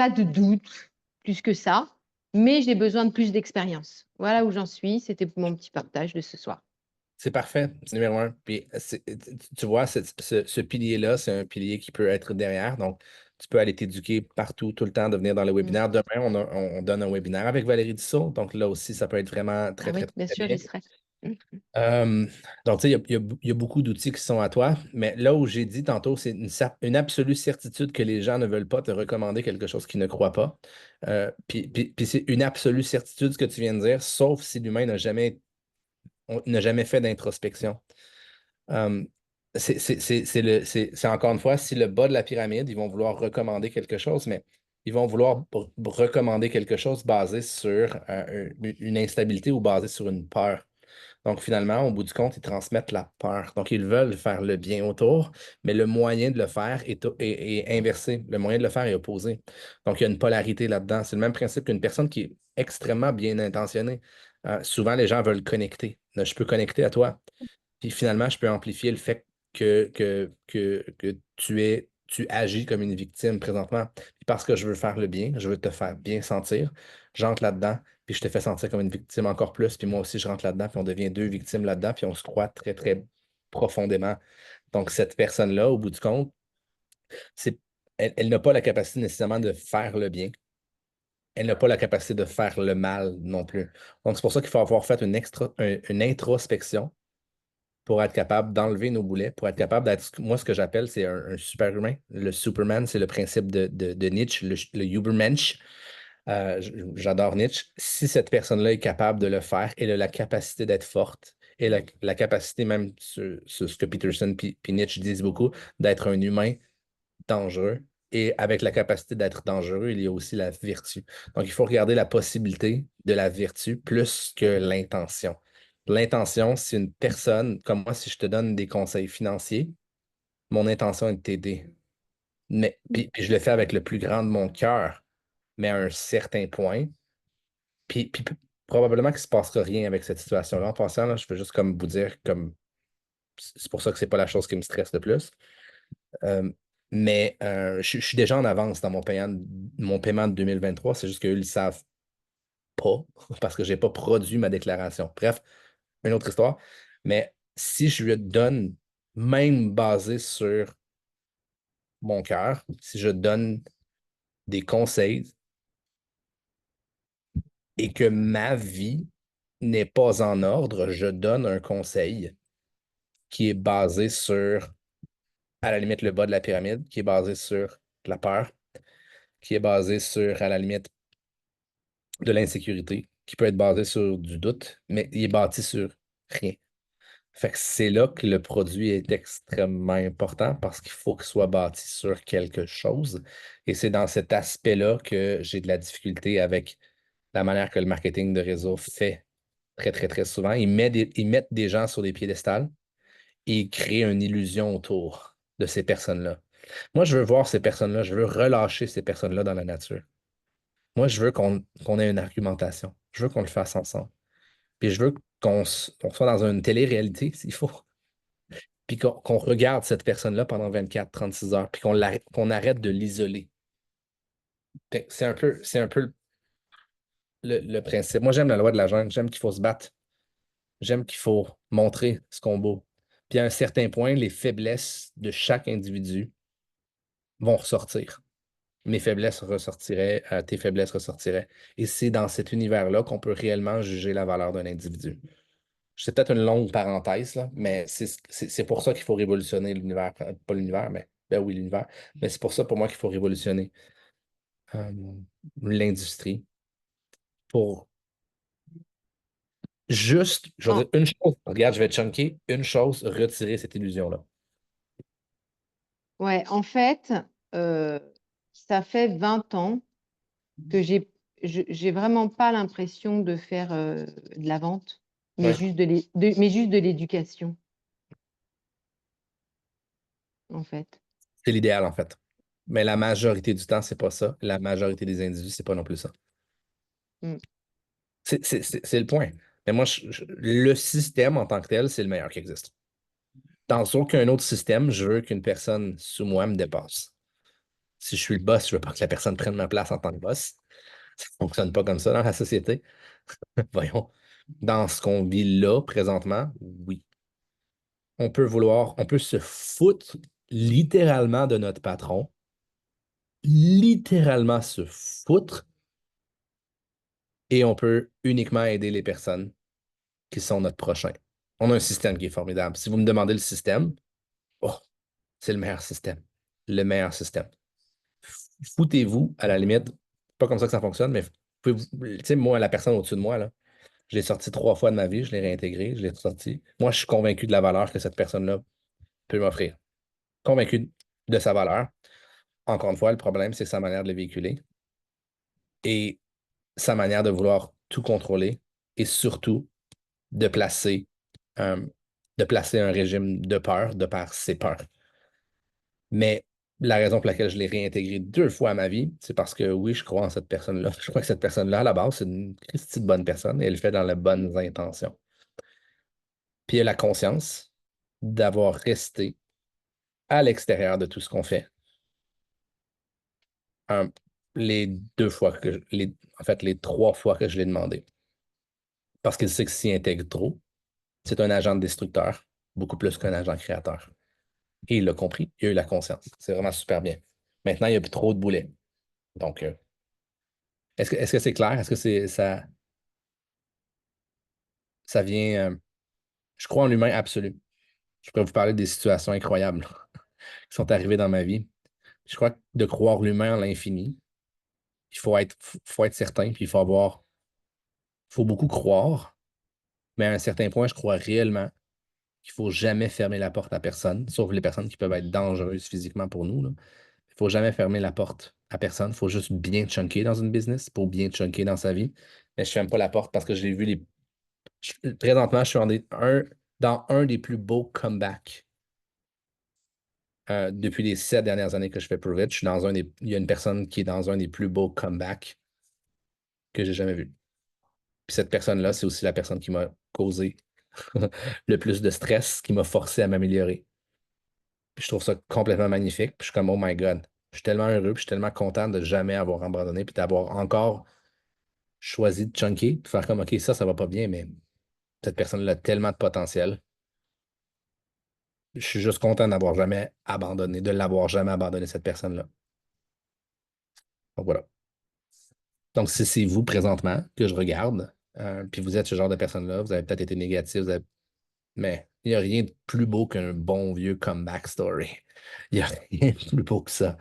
de doute plus que ça, mais j'ai besoin de plus d'expérience. Voilà où j'en suis. C'était mon petit partage de ce soir. C'est parfait, c'est numéro 1. Puis, tu vois, ce pilier-là, c'est un pilier qui peut être derrière. Donc, tu peux aller t'éduquer partout, tout le temps, de venir dans le Mm. webinaire. Demain, on donne un webinaire avec Valérie Dussault. Donc, là aussi, ça peut être vraiment très, Ah très, oui, très, bien très sûr, bien. j'y serai. Mm. Donc, tu sais, il y a beaucoup d'outils qui sont à toi, mais là où j'ai dit tantôt, c'est une absolue certitude que les gens ne veulent pas te recommander quelque chose qu'ils ne croient pas. Puis c'est une absolue certitude ce que tu viens de dire, sauf si l'humain n'a jamais fait d'introspection. Euh, c'est encore une fois, si le bas de la pyramide, ils vont vouloir recommander quelque chose, mais ils vont vouloir recommander quelque chose basé sur une instabilité ou basé sur une peur. Donc, finalement, au bout du compte, ils transmettent la peur. Donc, ils veulent faire le bien autour, mais le moyen de le faire est inversé. Le moyen de le faire est opposé. Donc, il y a une polarité là-dedans. C'est le même principe qu'une personne qui est extrêmement bien intentionnée. Souvent, les gens veulent connecter. Là, je peux connecter à toi. Puis finalement, je peux amplifier le fait que tu agis comme une victime présentement. Puis parce que je veux faire le bien, je veux te faire bien sentir, j'entre là-dedans, puis je te fais sentir comme une victime encore plus, puis moi aussi, je rentre là-dedans, puis on devient deux victimes là-dedans, puis on se croit très, très profondément. Donc, cette personne-là, au bout du compte, c'est, elle n'a pas la capacité nécessairement de faire le bien. Elle n'a pas la capacité de faire le mal non plus. Donc, c'est pour ça qu'il faut avoir fait une introspection pour être capable d'enlever nos boulets, pour être capable d'être, moi, ce que j'appelle, c'est un super-humain. Le Superman, c'est le principe de Nietzsche, le Übermensch. J'adore Nietzsche. Si cette personne-là est capable de le faire, elle a la capacité d'être forte et la capacité même, ce que Peterson et Nietzsche disent beaucoup, d'être un humain dangereux. Et avec la capacité d'être dangereux, il y a aussi la vertu. Donc, il faut regarder la possibilité de la vertu plus que l'intention. L'intention, c'est une personne, comme moi, si je te donne des conseils financiers, mon intention est de t'aider. Mais puis je le fais avec le plus grand de mon cœur, mais à un certain point. Puis probablement qu'il ne se passera rien avec cette situation-là. En passant, là, je veux juste comme vous dire, comme c'est pour ça que c'est pas la chose qui me stresse le plus. Euh, mais je suis déjà en avance dans mon paiement de 2023. C'est juste qu'eux, ils ne le savent pas parce que je n'ai pas produit ma déclaration. Bref, une autre histoire. Mais si je lui donne, même basé sur mon cœur, si je donne des conseils et que ma vie n'est pas en ordre, je donne un conseil qui est basé sur, à la limite, le bas de la pyramide, qui est basé sur la peur, qui est basé sur, à la limite, de l'insécurité, qui peut être basé sur du doute, mais il est bâti sur rien. Fait que c'est là que le produit est extrêmement important parce qu'il faut qu'il soit bâti sur quelque chose. Et c'est dans cet aspect-là que j'ai de la difficulté avec la manière que le marketing de réseau fait très, très, très souvent. Ils mettent des gens sur des piédestals et ils créent une illusion autour de ces personnes-là. Moi, je veux voir ces personnes-là, je veux relâcher ces personnes-là dans la nature. Moi, je veux qu'on ait une argumentation. Je veux qu'on le fasse ensemble. Puis je veux qu'on soit dans une télé-réalité, s'il faut, puis qu'on regarde cette personne-là pendant 24, 36 heures, puis qu'on arrête de l'isoler. C'est un peu le principe. Moi, j'aime la loi de la jungle. J'aime qu'il faut se battre. J'aime qu'il faut montrer ce qu'on vaut. Puis à un certain point, les faiblesses de chaque individu vont ressortir. Mes faiblesses ressortiraient, tes faiblesses ressortiraient. Et c'est dans cet univers-là qu'on peut réellement juger la valeur d'un individu. C'est peut-être une longue parenthèse, là, mais c'est pour ça qu'il faut révolutionner l'univers. Pas l'univers, mais ben oui, l'univers. Mais c'est pour ça, pour moi, qu'il faut révolutionner euh, l'industrie pour juste, je vais En, dire une chose, regarde, je vais chunker, une chose, retirer cette illusion-là. ouais, en fait, euh, ça fait 20 ans que j'ai vraiment pas l'impression de faire de la vente, mais Ouais, juste mais juste de l'éducation, en fait. c'est l'idéal, en fait. Mais la majorité du temps, c'est pas ça. La majorité des individus, c'est pas non plus ça. Mm. C'est le point. Mais moi, le système en tant que tel, c'est le meilleur qui existe. Dans aucun autre système, je veux qu'une personne sous moi me dépasse. Si je suis le boss, je veux pas que la personne prenne ma place en tant que boss. Ça ne fonctionne pas comme ça dans la société. Voyons. Dans ce qu'on vit là, présentement, oui. On peut se foutre littéralement de notre patron, littéralement se foutre, et on peut uniquement aider les personnes qui sont notre prochain. On a un système qui est formidable. Si vous me demandez le système, oh, c'est le meilleur système. Le meilleur système. Foutez-vous, à la limite, pas comme ça que ça fonctionne, mais tu sais, moi, la personne au-dessus de moi, là, je l'ai sorti 3 fois de ma vie, je l'ai réintégré, je l'ai sorti. Moi, je suis convaincu de la valeur que cette personne-là peut m'offrir. Convaincu de sa valeur. Encore une fois, le problème, c'est sa manière de le véhiculer et sa manière de vouloir tout contrôler et surtout de placer euh, de placer un régime de peur de par ses peurs. Mais la raison pour laquelle je l'ai réintégré 2 fois à ma vie, c'est parce que oui, je crois en cette personne-là. Je crois que cette personne-là, à la base, c'est une Christie de bonne personne et elle le fait dans les bonnes intentions. Puis elle a la conscience d'avoir resté à l'extérieur de tout ce qu'on fait. Les 2 fois en fait, les 3 fois que je l'ai demandé. Parce qu'il sait que s'il intègre trop, c'est un agent destructeur, beaucoup plus qu'un agent créateur. Et il l'a compris, il a eu la conscience. C'est vraiment super bien. Maintenant, il n'y a plus trop de boulets. Donc, est-ce que c'est clair? Est-ce que ça vient. Je crois en l'humain absolu. Je pourrais vous parler des situations incroyables qui sont arrivées dans ma vie. Je crois que de croire l'humain en l'infini, il faut être certain, puis faut beaucoup croire, mais à un certain point, je crois réellement qu'il ne faut jamais fermer la porte à personne, sauf les personnes qui peuvent être dangereuses physiquement pour nous, là. Il ne faut jamais fermer la porte à personne. Il faut juste bien chunker dans une business pour bien chunker dans sa vie. Mais je ne ferme pas la porte parce que je l'ai vu présentement, je suis dans un des plus beaux comebacks depuis les 7 dernières années que je fais Prove It. Il y a une personne qui est dans un des plus beaux comebacks que j'ai jamais vu. Puis cette personne-là, c'est aussi la personne qui m'a causé le plus de stress, qui m'a forcé à m'améliorer. Puis je trouve ça complètement magnifique. Puis je suis comme, oh my God. Je suis tellement heureux, puis je suis tellement content de jamais avoir abandonné, puis d'avoir encore choisi de chunker, puis faire comme, OK, ça va pas bien, mais cette personne-là a tellement de potentiel. Je suis juste content d'avoir jamais abandonné, de l'avoir jamais abandonné, cette personne-là. Donc voilà. Donc, si c'est vous présentement que je regarde, puis vous êtes ce genre de personne-là, vous avez peut-être été négatif, mais il n'y a rien de plus beau qu'un bon vieux comeback story. Il n'y a rien de plus beau que ça.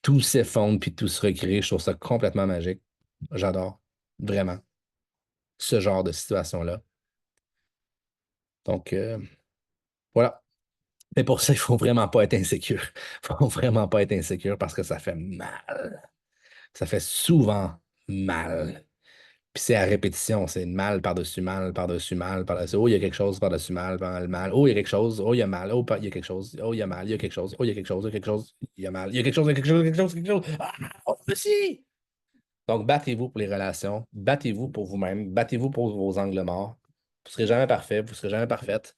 Tout s'effondre puis tout se recrée. Je trouve ça complètement magique. J'adore vraiment ce genre de situation-là. Donc, voilà. Mais pour ça, il ne faut vraiment pas être insécure. Il ne faut vraiment pas être insécure parce que ça fait mal. Ça fait souvent mal. Puis c'est à répétition, c'est mal par-dessus mal, par-dessus mal, par-dessus. Oh, il y a quelque chose par-dessus mal, par mal. Oh, il y a quelque chose. Oh, il y a mal. Oh, il y a quelque chose. Oh, il y a mal. Il y a quelque chose. Oh, il y a quelque chose. Il y a quelque chose. Il y a mal. Il y a quelque chose. Il y a quelque chose. Il y a quelque chose. Il y a quelque chose. Ah, oh, si! Donc, battez-vous pour les relations. Battez-vous pour vous-même. Battez-vous pour vos angles morts. Vous ne serez jamais parfait. Vous ne serez jamais parfaite.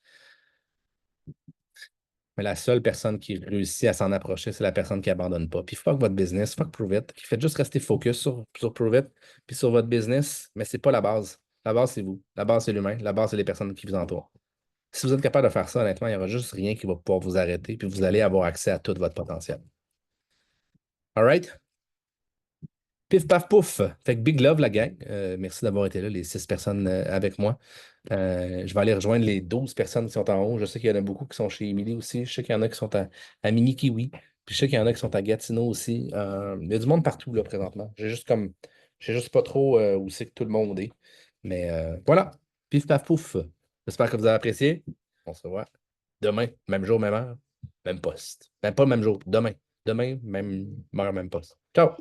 Mais la seule personne qui réussit à s'en approcher, c'est la personne qui abandonne pas. Puis fuck votre business, fuck Prove It. Puis faites juste rester focus sur Prove It, puis sur votre business, mais c'est pas la base. La base, c'est vous. La base, c'est l'humain. La base, c'est les personnes qui vous entourent. Si vous êtes capable de faire ça, honnêtement, il n'y aura juste rien qui va pouvoir vous arrêter, puis vous allez avoir accès à tout votre potentiel. All right? Pif, paf, pouf. Fait que big love, la gang. Merci d'avoir été là, les 6 personnes avec moi. Je vais aller rejoindre les 12 personnes qui sont en haut. Je sais qu'il y en a beaucoup qui sont chez Emily aussi. Je sais qu'il y en a qui sont à Mini Kiwi. Puis je sais qu'il y en a qui sont à Gatineau aussi. Il y a du monde partout, là, présentement. Je sais juste pas trop où c'est que tout le monde est. Mais voilà. Pif, paf, pouf. J'espère que vous avez apprécié. On se revoit demain, même jour, même heure, même poste. Même pas même jour, demain. Demain, même heure, même poste. Ciao!